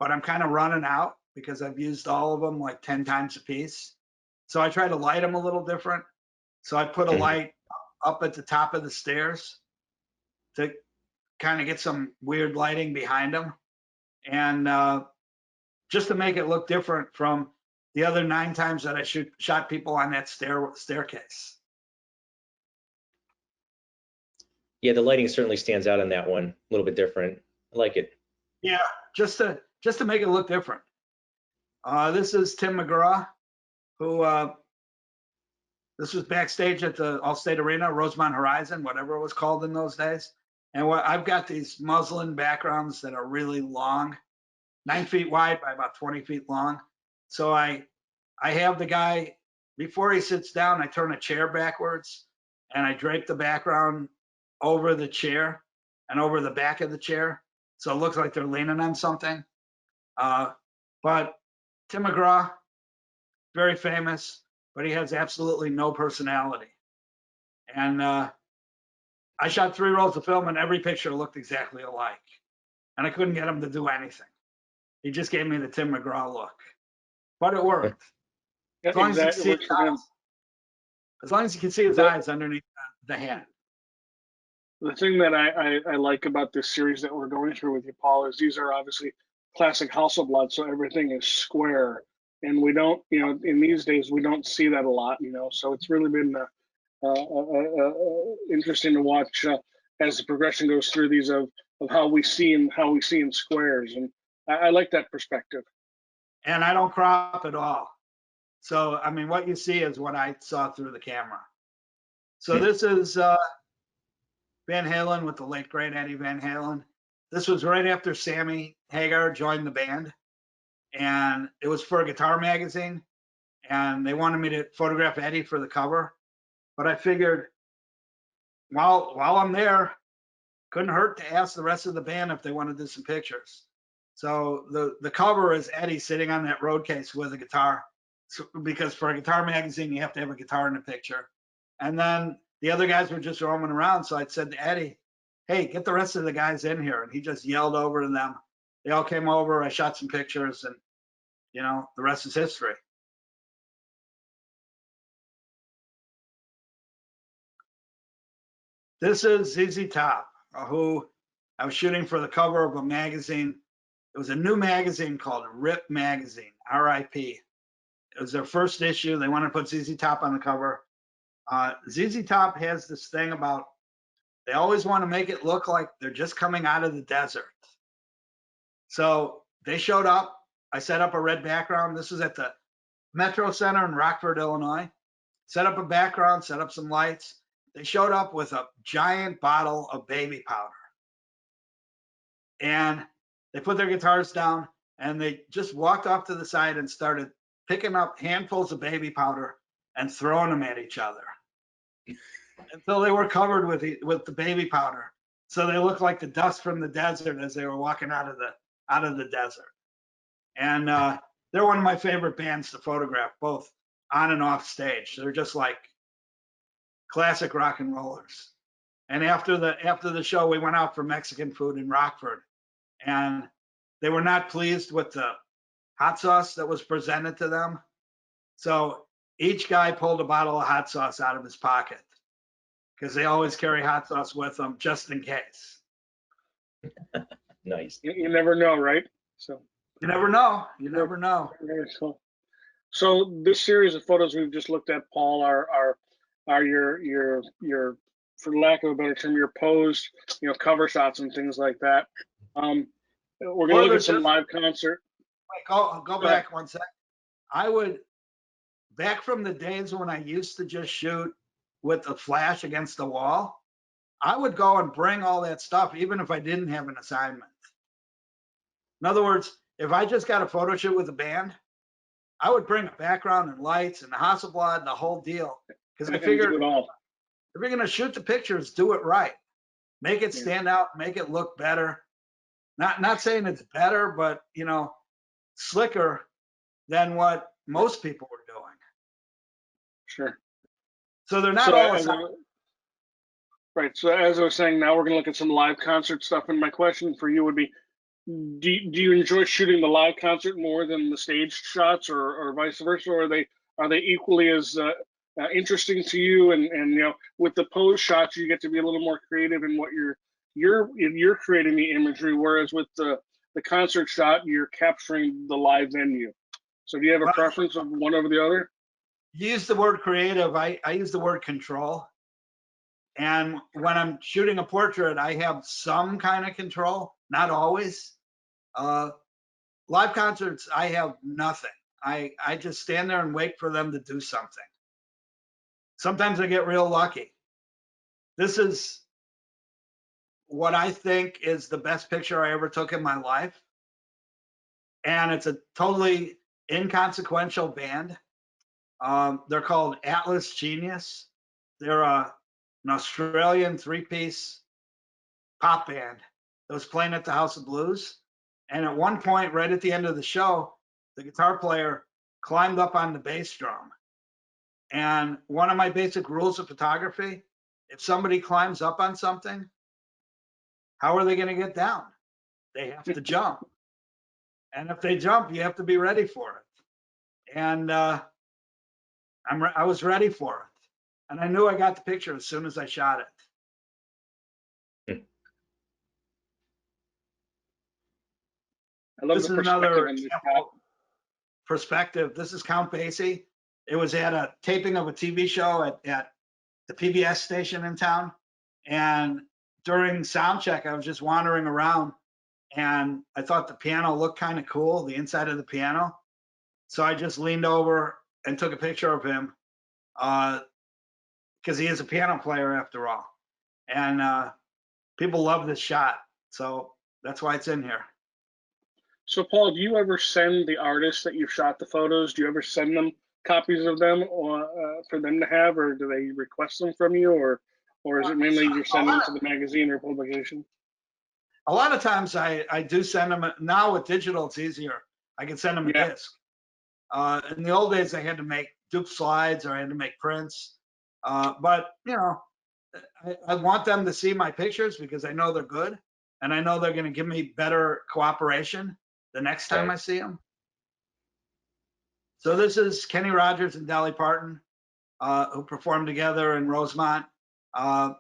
but I'm kind of running out because I've used all of them like 10 times a piece. So I try to light them a little different. So I put a light up at the top of the stairs to kind of get some weird lighting behind them. And just to make it look different from the other 9 times that I shot people on that staircase. Yeah, the lighting certainly stands out on that one. A little bit different. I like it. Yeah, just to make it look different. This is Tim McGraw, who this was backstage at the Allstate Arena, Rosemont Horizon, whatever it was called in those days. And I've got these muslin backgrounds that are really long, 9 feet wide by about 20 feet long. So I have the guy, before he sits down, I turn a chair backwards and I drape the background over the chair and over the back of the chair. So it looks like they're leaning on something. But Tim McGraw, very famous, but he has absolutely no personality. And I shot 3 rolls of film and every picture looked exactly alike. And I couldn't get him to do anything. He just gave me the Tim McGraw look. But it worked. As long as you can see his eyes. As long as you can see his eyes underneath the hand. The thing that I like about this series that we're going through with you, Paul, is these are obviously classic Hasselblad, so everything is square. And we don't, in these days, we don't see that a lot, so it's really been interesting to watch as the progression goes through these of how we see in squares. And I like that perspective. And I don't crop at all. So, I mean, what you see is what I saw through the camera. So this is Van Halen with the late, great Eddie Van Halen. This was right after Sammy Hagar joined the band. And it was for a guitar magazine. And they wanted me to photograph Eddie for the cover. But I figured while I'm there, couldn't hurt to ask the rest of the band if they wanted to do some pictures. So the cover is Eddie sitting on that road case with a guitar. So, because for a guitar magazine, you have to have a guitar in the picture. And then the other guys were just roaming around. So I said to Eddie, hey, get the rest of the guys in here. And he just yelled over to them. They all came over. I shot some pictures and, the rest is history. This is ZZ Top, who I was shooting for the cover of a magazine. It was a new magazine called Rip Magazine, R.I.P. It was their first issue. They wanted to put ZZ Top on the cover. ZZ Top has this thing about they always want to make it look like they're just coming out of the desert. So they showed up. I set up a red background. This was at the Metro Center in Rockford, Illinois. Set up a background, set up some lights. They showed up with a giant bottle of baby powder. And they put their guitars down and they just walked off to the side and started picking up handfuls of baby powder and throwing them at each other until they were covered with the baby powder. So they looked like the dust from the desert as they were walking out of the desert. And they're one of my favorite bands to photograph, both on and off stage. They're just like classic rock and rollers. And after the show, we went out for Mexican food in Rockford, and they were not pleased with the hot sauce that was presented to them. So each guy pulled a bottle of hot sauce out of his pocket because they always carry hot sauce with them just in case. Nice. You never know, right? So you never know. You never know. So this series of photos we've just looked at, Paul, are your for lack of a better term, your posed, cover shots and things like that. We're gonna look at some live concert. Wait, go back 1 second. I would, back from the days when I used to just shoot with the flash against the wall, I would go and bring all that stuff, even if I didn't have an assignment. In other words, if I just got a photo shoot with a band, I would bring a background and lights and the Hasselblad and the whole deal. Because I figured if you're going to shoot the pictures, do it right. Make it stand out, make it look better. Not saying it's better, but, you know, slicker than what most people were doing. Sure. So they're not all right. So as I was saying, now we're going to look at some live concert stuff. And my question for you would be, do you enjoy shooting the live concert more than the staged shots, or vice versa? Or are they equally as interesting to you? And you know, with the pose shots, you get to be a little more creative in what you're creating the imagery, whereas with the concert shot, you're capturing the live venue. So do you have a preference of one over the other? You use the word creative. I use the word control. And when I'm shooting a portrait, I have some kind of control, not always. Live concerts, I have nothing. I just stand there and wait for them to do something. Sometimes I get real lucky. This is what I think is the best picture I ever took in my life. And it's a totally inconsequential band. They're called Atlas Genius. They're an Australian three-piece pop band that was playing at the House of Blues. And at one point, right at the end of the show, the guitar player climbed up on the bass drum. And one of my basic rules of photography, if somebody climbs up on something, how are they going to get down? They have to jump. And if they jump, you have to be ready for it. And I was ready for it. And I knew I got the picture as soon as I shot it. I love this is another perspective. This is Count Basie. It was at a taping of a TV show at the PBS station in town. And during sound check, I was just wandering around and I thought the piano looked kind of cool, the inside of the piano. So I just leaned over and took a picture of him because he is a piano player after all. And people love this shot. So that's why it's in here. So, Paul, do you ever send the artists that you've shot the photos, do you ever send them copies of them or, for them to have, or do they request them from you, or is it mainly you send them to the magazine or publication? A lot of times I do send them. Now with digital, it's easier. I can send them a disc. In the old days, I had to make dupe slides or I had to make prints. But, you know, I want them to see my pictures because I know they're good and I know they're going to give me better cooperation the next time I see them. So this is Kenny Rogers and Dolly Parton, who performed together in Rosemont. I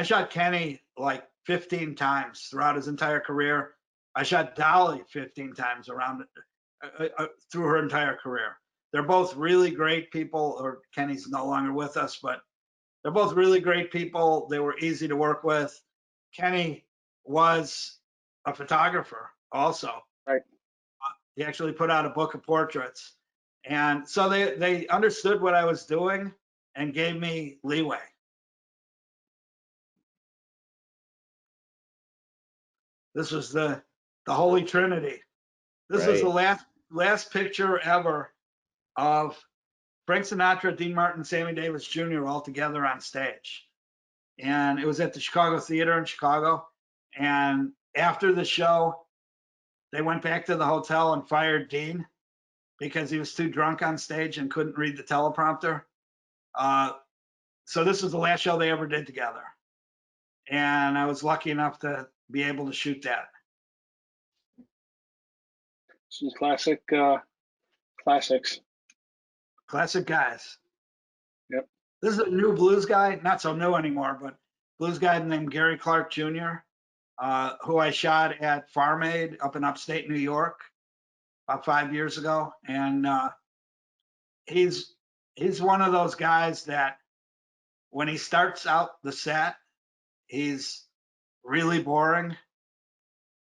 shot Kenny like 15 times throughout his entire career. I shot Dolly 15 times around through her entire career. They're both really great people, or Kenny's no longer with us, but they're both really great people. They were easy to work with. Kenny was a photographer also. Right. He actually put out a book of portraits. And so they understood what I was doing and gave me leeway. This was the Holy Trinity. This was the last picture ever of Frank Sinatra, Dean Martin, Sammy Davis Jr. all together on stage. And it was at the Chicago Theater in Chicago. And after the show, they went back to the hotel and fired Dean because he was too drunk on stage and couldn't read the teleprompter. So this was the last show they ever did together. And I was lucky enough to be able to shoot that. Some classics. Classic guys. Yep. This is a new blues guy, not so new anymore, but blues guy named Gary Clark Jr., who I shot at Farm Aid up in upstate New York about 5 years ago. And he's one of those guys that when he starts out the set, he's really boring.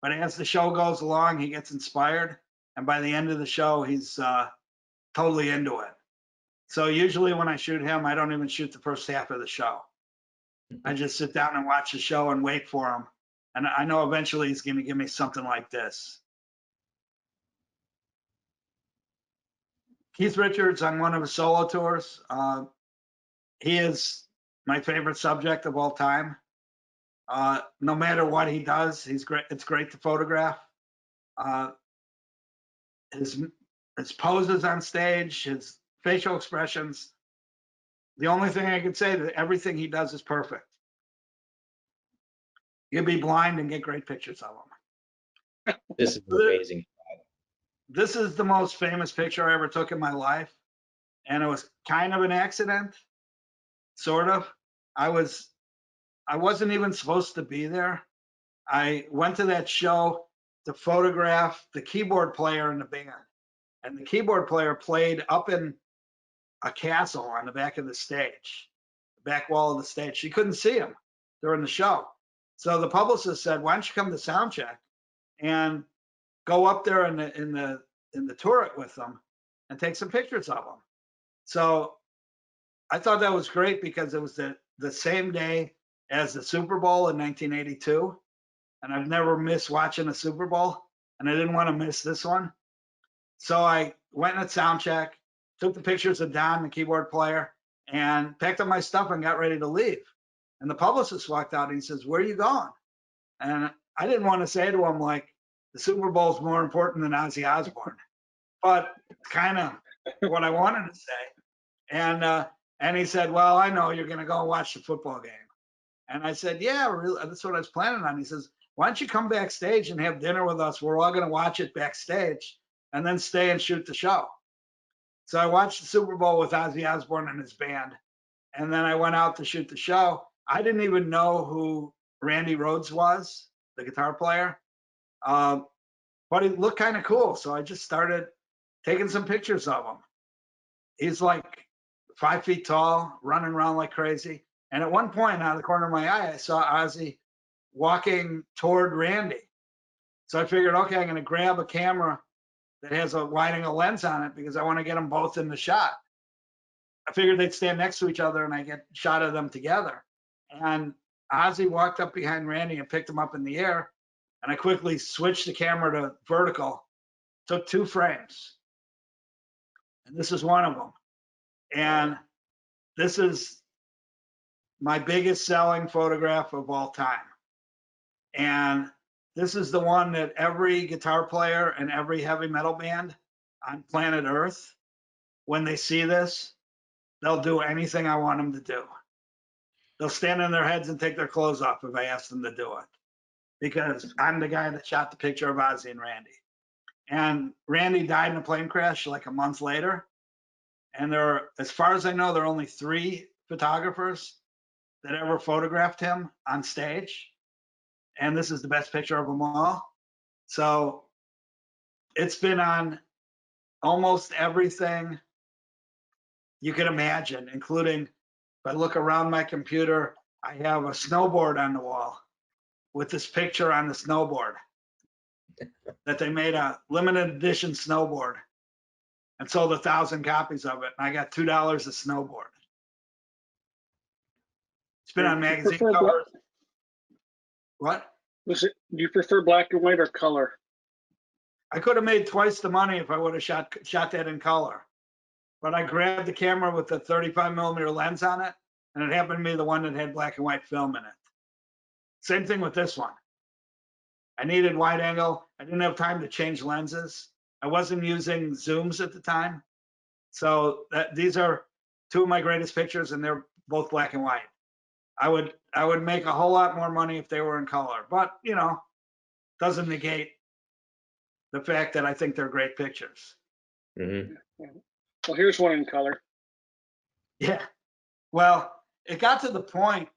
But as the show goes along, he gets inspired. And by the end of the show, he's totally into it. So usually when I shoot him, I don't even shoot the first half of the show. I just sit down and watch the show and wait for him. And I know eventually he's going to give me something like this. Keith Richards on one of his solo tours. He is my favorite subject of all time. No matter what he does, he's great. It's great to photograph. His poses on stage, his facial expressions. The only thing I can say that everything he does is perfect. You'd be blind and get great pictures of him. This is amazing. This is the most famous picture I ever took in my life. And it was kind of an accident, sort of. I wasn't even supposed to be there. I went to that show to photograph the keyboard player in the band. And the keyboard player played up in a castle on the back of the stage, the back wall of the stage. She couldn't see him during the show. So the publicist said, why don't you come to sound check and go up there in the turret with them and take some pictures of them. So I thought that was great because it was the same day as the Super Bowl in 1982. And I've never missed watching a Super Bowl. And I didn't want to miss this one. So I went at sound check, took the pictures of Don, the keyboard player, and packed up my stuff and got ready to leave. And the publicist walked out and he says, where are you going? And I didn't want to say to him, like, the Super Bowl is more important than Ozzy Osbourne. But kind of what I wanted to say. And he said, well, I know you're going to go and watch the football game. And I said, yeah, really, that's what I was planning on. He says, why don't you come backstage and have dinner with us? We're all going to watch it backstage and then stay and shoot the show. So I watched the Super Bowl with Ozzy Osbourne and his band. And then I went out to shoot the show. I didn't even know who Randy Rhoads was, the guitar player. But he looked kind of cool. So I just started taking some pictures of him. He's like 5 feet tall, running around like crazy. And at one point, out of the corner of my eye, I saw Ozzy walking toward Randy. So I figured, okay, I'm going to grab a camera that has a wide angle lens on it because I want to get them both in the shot. I figured they'd stand next to each other and I get a shot of them together. And Ozzy walked up behind Randy and picked him up in the air. And I quickly switched the camera to vertical, took 2 frames. And this is one of them. And this is my biggest selling photograph of all time. And this is the one that every guitar player and every heavy metal band on planet Earth, when they see this, they'll do anything I want them to do. They'll stand on their heads and take their clothes off if I ask them to do it. Because I'm the guy that shot the picture of Ozzy and Randy. And Randy died in a plane crash like a month later. And there are, as far as I know, there are only 3 photographers that ever photographed him on stage. And this is the best picture of them all. So it's been on almost everything you can imagine, including, if I look around my computer, I have a snowboard on the wall with this picture on the snowboard that they made a limited edition snowboard and sold 1,000 copies of it. And I got $2 a snowboard. It's been on magazine covers. What? Do you prefer black and white or color? I could have made twice the money if I would have shot that in color. But I grabbed the camera with the 35mm lens on it, and it happened to be the one that had black and white film in it. Same thing with this one. I needed wide angle. I didn't have time to change lenses. I wasn't using zooms at the time. So these are 2 of my greatest pictures, and they're both black and white. I would make a whole lot more money if they were in color, but you know, doesn't negate the fact that I think they're great pictures. Mm-hmm. Well, here's one in color. Yeah. Well, it got to the point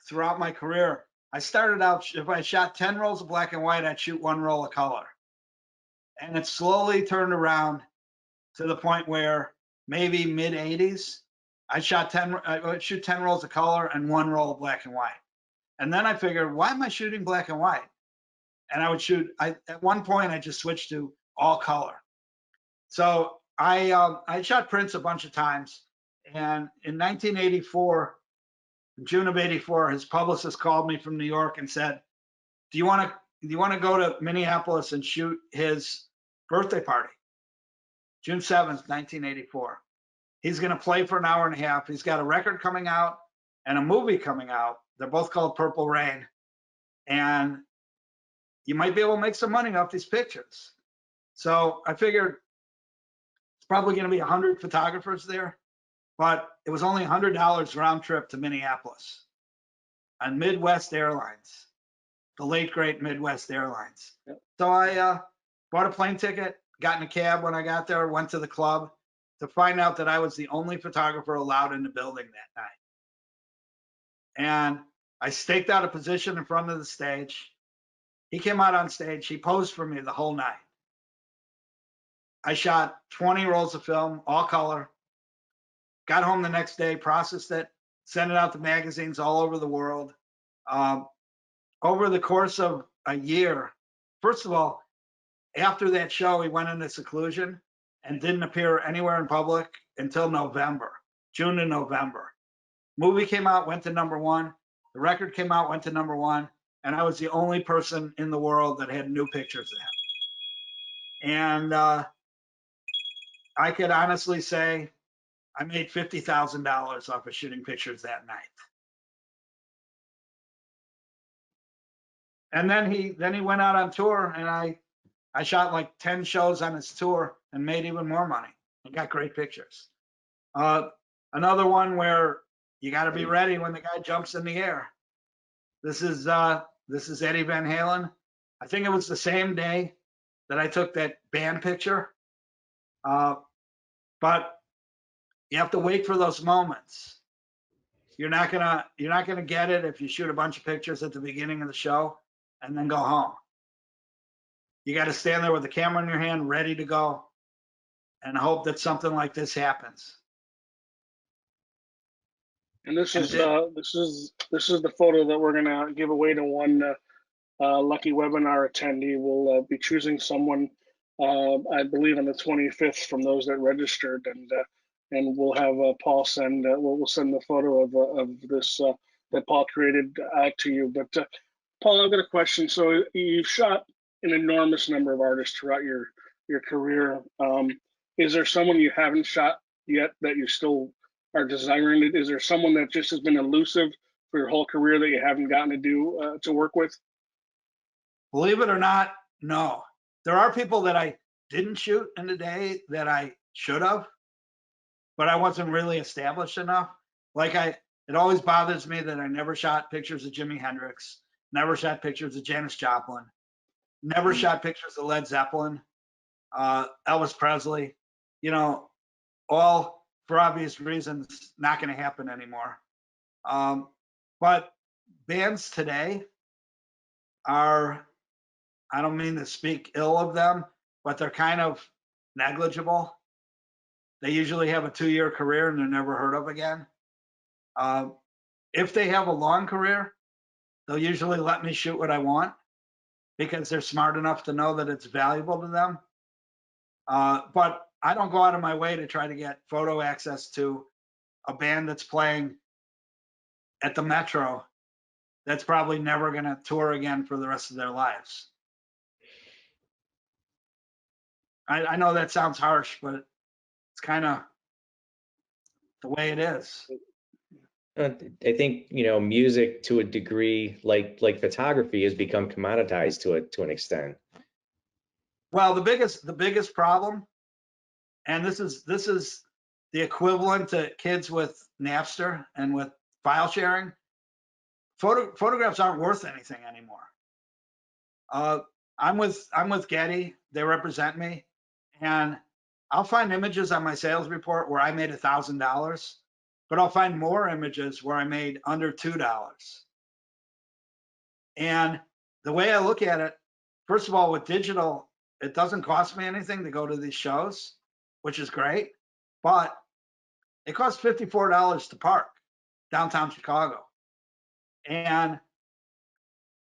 throughout my career, I started out, if I shot 10 rolls of black and white, I'd shoot 1 roll of color. And it slowly turned around to the point where maybe mid 80s, I would shoot 10 rolls of color and 1 roll of black and white. And then I figured, why am I shooting black and white? and I would shoot. At one point I just switched to all color. So I shot Prince a bunch of times, and in 1984, June of '84, his publicist called me from New York and said, do you want to go to Minneapolis and shoot his birthday party, June 7th, 1984. He's going to play for an hour and a half. He's got a record coming out and a movie coming out. They're both called Purple Rain. And you might be able to make some money off these pictures. So I figured it's probably going to be 100 photographers there, but it was only $100 round trip to Minneapolis on Midwest Airlines, the late great Midwest Airlines. Yep. So I bought a plane ticket, got in a cab when I got there, went to the club to find out that I was the only photographer allowed in the building that night. And I staked out a position in front of the stage. He came out on stage. He posed for me the whole night. I shot 20 rolls of film, all color. Got home the next day, processed it, sent it out to magazines all over the world. Over the course of a year, first of all, after that show, he went into seclusion and didn't appear anywhere in public until November, June to November. Movie came out, went to #1. The record came out, went to #1. And I was the only person in the world that had new pictures of him. And I could honestly say I made $50,000 off of shooting pictures that night. And then he went out on tour, and I shot like 10 shows on his tour and made even more money and got great pictures. Another one where you got to be ready when the guy jumps in the air. This is Eddie Van Halen. I think it was the same day that I took that band picture. But you have to wait for those moments. You're not gonna get it if you shoot a bunch of pictures at the beginning of the show and then go home. You got to stand there with the camera in your hand, ready to go, and hope that something like this happens. And this is the photo that we're gonna give away to one lucky webinar attendee. We'll be choosing someone, I believe, on the 25th from those that registered, and we'll have Paul send. We'll send the photo of this that Paul created out to you. But Paul, I've got a question. So you've shot an enormous number of artists throughout your career. Is there someone you haven't shot yet that you still are desiring? Is there someone that just has been elusive for your whole career that you haven't gotten to do to work with? Believe it or not, no. There are people that I didn't shoot in the day that I should have, but I wasn't really established enough. It always bothers me that I never shot pictures of Jimi Hendrix, never shot pictures of Janis Joplin, never shot pictures of Led Zeppelin, Elvis Presley, all for obvious reasons, not going to happen anymore. But bands today are, I don't mean to speak ill of them, but they're kind of negligible. They usually have a 2-year career and they're never heard of again. If they have a long career, they'll usually let me shoot what I want because they're smart enough to know that it's valuable to them. But I don't go out of my way to try to get photo access to a band that's playing at the Metro that's probably never going to tour again for the rest of their lives. I know that sounds harsh, but it's kind of the way it is. I think music to a degree, like photography, has become commoditized to an extent. Well, the biggest problem, and this is the equivalent to kids with Napster and with file sharing. Photographs aren't worth anything anymore. I'm with Getty. They represent me, and I'll find images on my sales report where I made $1,000, but I'll find more images where I made under $2. And the way I look at it, first of all, with digital, it doesn't cost me anything to go to these shows, which is great, but it costs $54 to park downtown Chicago. And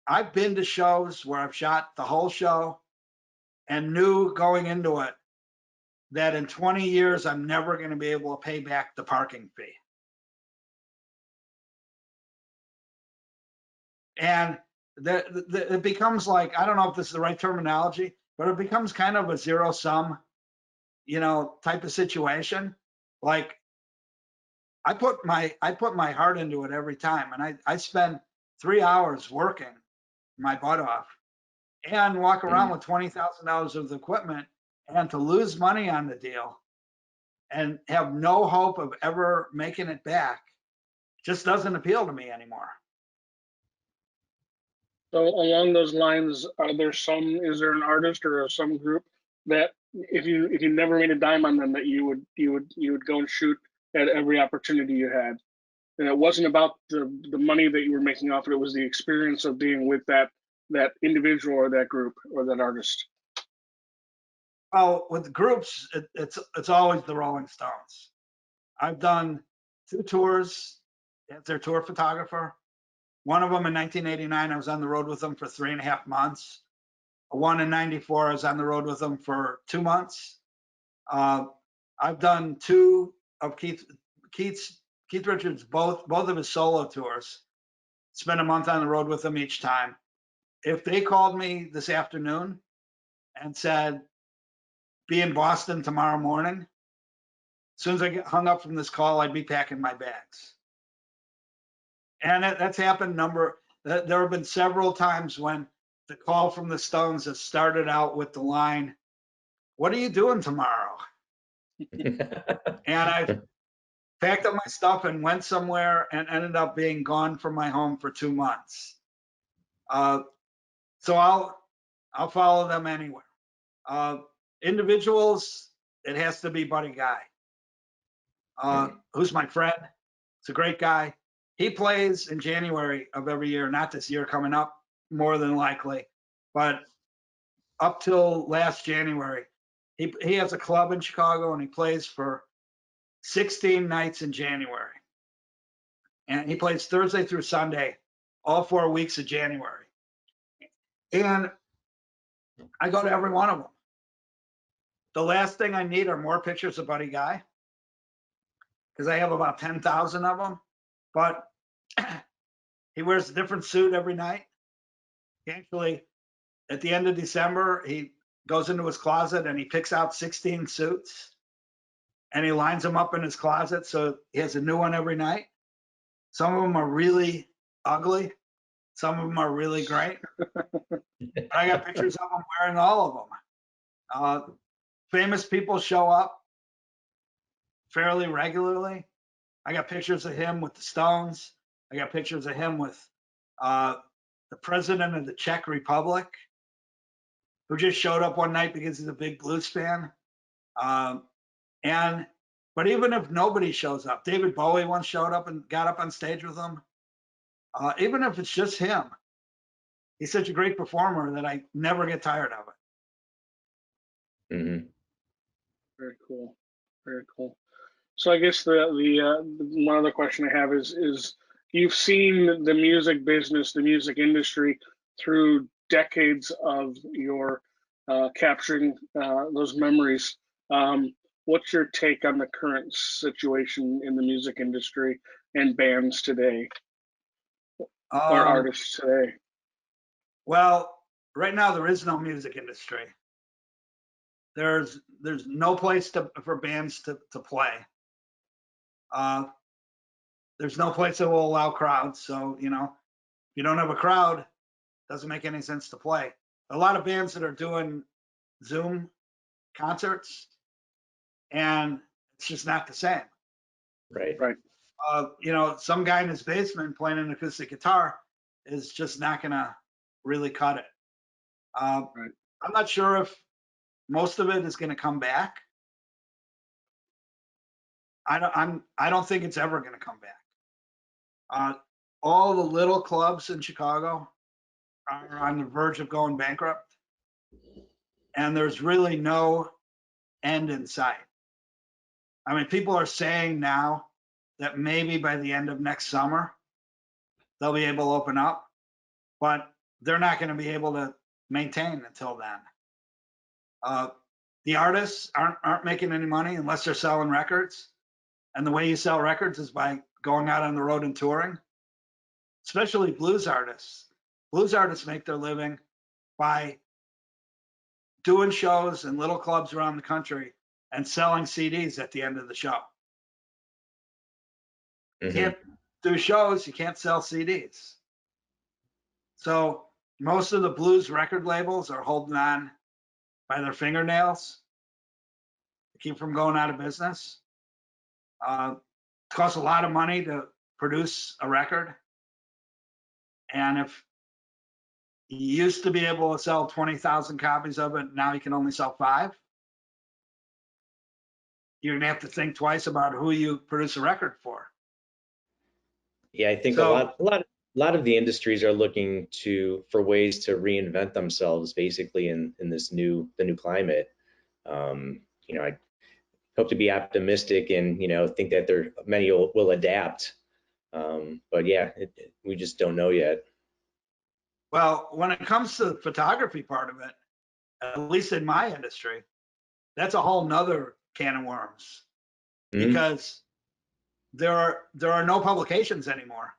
I've been to shows where I've shot the whole show and knew going into it that in 20 years, I'm never going to be able to pay back the parking fee. And it becomes like, I don't know if this is the right terminology, but it becomes kind of a zero sum, type of situation. Like I put my heart into it every time. And I spend 3 hours working my butt off and walk around with $20,000 of equipment, and to lose money on the deal and have no hope of ever making it back just doesn't appeal to me anymore. So along those lines, is there an artist or some group that if you never made a dime on them, that you would go and shoot at every opportunity you had? And it wasn't about the money that you were making off it, it was the experience of being with that individual or that group or that artist. Oh, with groups, it's always the Rolling Stones. I've done 2 tours as their tour photographer. One of them in 1989, I was on the road with them for 3.5 months. One in 94, I was on the road with them for 2 months. I've done 2 of Keith Richards, both of his solo tours. Spent a month on the road with them each time. If they called me this afternoon and said, be in Boston tomorrow morning, as soon as I get hung up from this call, I'd be packing my bags. And that's happened there have been several times when the call from the Stones has started out with the line, what are you doing tomorrow? And I've packed up my stuff and went somewhere and ended up being gone from my home for 2 months. So I'll follow them anywhere. Individuals, it has to be Buddy Guy, who's my friend. It's a great guy. He plays in January of every year, not this year coming up, more than likely, but up till last January, he has a club in Chicago and he plays for 16 nights in January. And he plays Thursday through Sunday, all 4 weeks of January. And I go to every one of them. The last thing I need are more pictures of Buddy Guy, because I have about 10,000 of them. But he wears a different suit every night. He actually, at the end of December, he goes into his closet and he picks out 16 suits and he lines them up in his closet. So he has a new one every night. Some of them are really ugly. Some of them are really great. I got pictures of him wearing all of them. Famous people show up fairly regularly. I got pictures of him with the Stones. I got pictures of him with the president of the Czech Republic, who just showed up one night because he's a big blues fan. But even if nobody shows up, David Bowie once showed up and got up on stage with him. Even if it's just him, he's such a great performer that I never get tired of it. Mm-hmm. Very cool. Very cool. So I guess the one other question I have is you've seen the music business, the music industry through decades of your capturing those memories. What's your take on the current situation in the music industry and bands today, or artists today? Well, right now there is no music industry. There's no place for bands to play. There's no place that will allow crowds. So, if you don't have a crowd, it doesn't make any sense to play. A lot of bands that are doing Zoom concerts, and it's just not the same. Right. Some guy in his basement playing an acoustic guitar is just not going to really cut it. I'm not sure if most of it is going to come back. I don't think it's ever going to come back. All the little clubs in Chicago are on the verge of going bankrupt, and there's really no end in sight. I mean, people are saying now that maybe by the end of next summer they'll be able to open up, but they're not going to be able to maintain until then. The artists aren't making any money unless they're selling records. And the way you sell records is by going out on the road and touring, especially blues artists. Blues artists make their living by doing shows in little clubs around the country and selling CDs at the end of the show. You can't do shows, you can't sell CDs. So most of the blues record labels are holding on by their fingernails to keep from going out of business. It costs a lot of money to produce a record. And if you used to be able to sell 20,000 copies of it, now you can only sell 5. You're gonna have to think twice about who you produce a record for. Yeah, I think So, a lot of the industries are looking for ways to reinvent themselves, basically in the new climate. I hope to be optimistic and think that many will adapt. But yeah, we just don't know yet. well, when it comes to the photography part of it, at least in my industry, that's a whole nother can of worms because there are no publications anymore.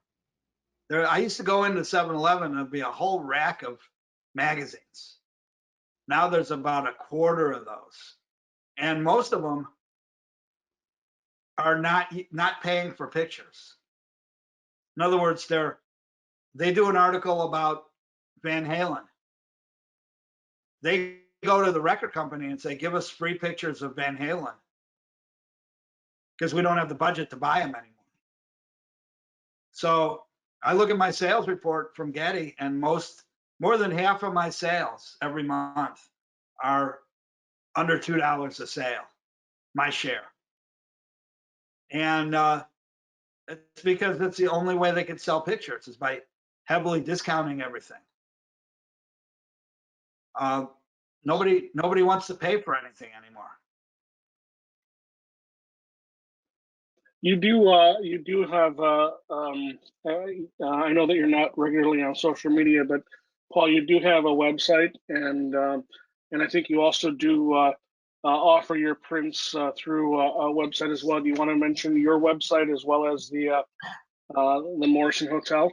I used to go into 7-Eleven and there'd be a whole rack of magazines. Now there's about a quarter of those, and most of them are not paying for pictures. In other words, they do an article about Van Halen. They go to the record company and say, give us free pictures of Van Halen because we don't have the budget to buy them anymore. So I look at my sales report from Getty, and more than half of my sales every month are under $2 a sale, my share. And it's because it's the only way they can sell pictures is by heavily discounting everything. Nobody wants to pay for anything anymore. You do have. I know that you're not regularly on social media, but Paul, you do have a website, and I think you also do offer your prints through a website as well. Do you want to mention your website as well as the Morrison Hotel?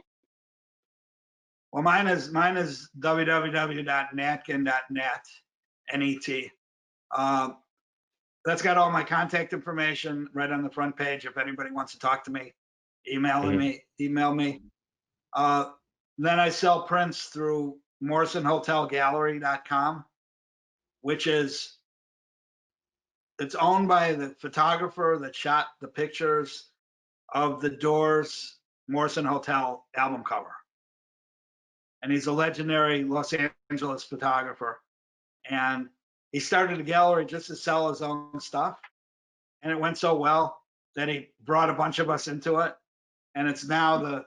Well, mine is www.natkin.net, N-E-T. That's got all my contact information right on the front page. If anybody wants to talk to me, email me. Then I sell prints through MorrisonHotelGallery.com, which it's owned by the photographer that shot the pictures of the Doors Morrison Hotel album cover. And he's a legendary Los Angeles photographer. And he started a gallery just to sell his own stuff. And it went so well that he brought a bunch of us into it. And it's now the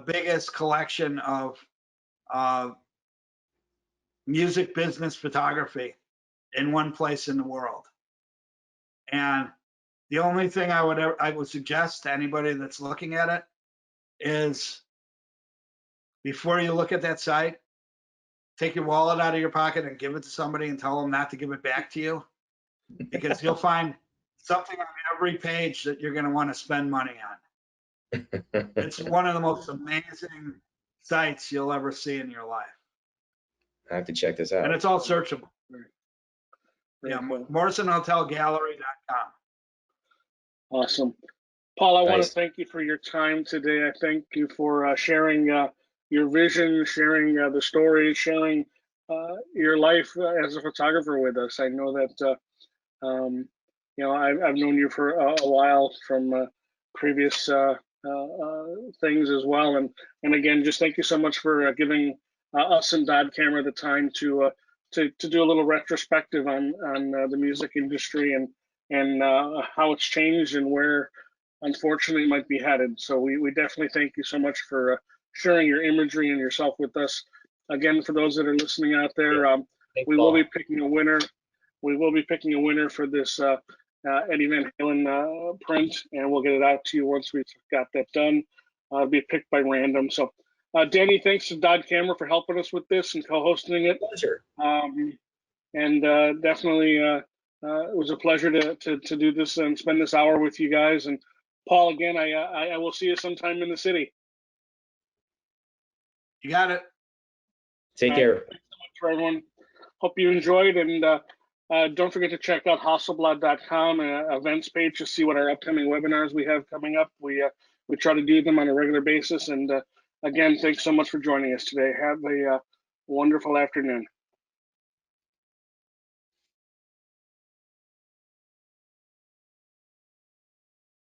biggest collection of music business photography in one place in the world. And the only thing I would suggest to anybody that's looking at it is before you look at that site, take your wallet out of your pocket and give it to somebody and tell them not to give it back to you, because you'll find something on every page that you're going to want to spend money on. It's one of the most amazing sites you'll ever see in your life. I have to check this out. And it's all searchable. Yeah, Cool. MorrisonHotelGallery.com. Awesome. Paul, I want Nice. to thank you for your time today. I thank you for sharing your vision, sharing the stories, sharing your life as a photographer with us. I know that, I've known you for a while from previous things as well. And again, just thank you so much for giving us and Dodd Camera the time to do a little retrospective on the music industry and how it's changed and where, unfortunately, it might be headed. So we definitely thank you so much for sharing your imagery and yourself with us. Again, for those that are listening out there, we will be picking a winner. We will be picking a winner for this Eddie Van Halen print, and we'll get it out to you once we've got that done. It'll be picked by random. So Danny, thanks to Dodd Camera for helping us with this and co-hosting it. Pleasure. And definitely, it was a pleasure to do this and spend this hour with you guys. And Paul, again, I will see you sometime in the city. You got it. Take care. Thanks so much for everyone. Hope you enjoyed, and don't forget to check out Hasselblad.com events page to see what our upcoming webinars we have coming up. We try to do them on a regular basis. And again, thanks so much for joining us today. Have a wonderful afternoon.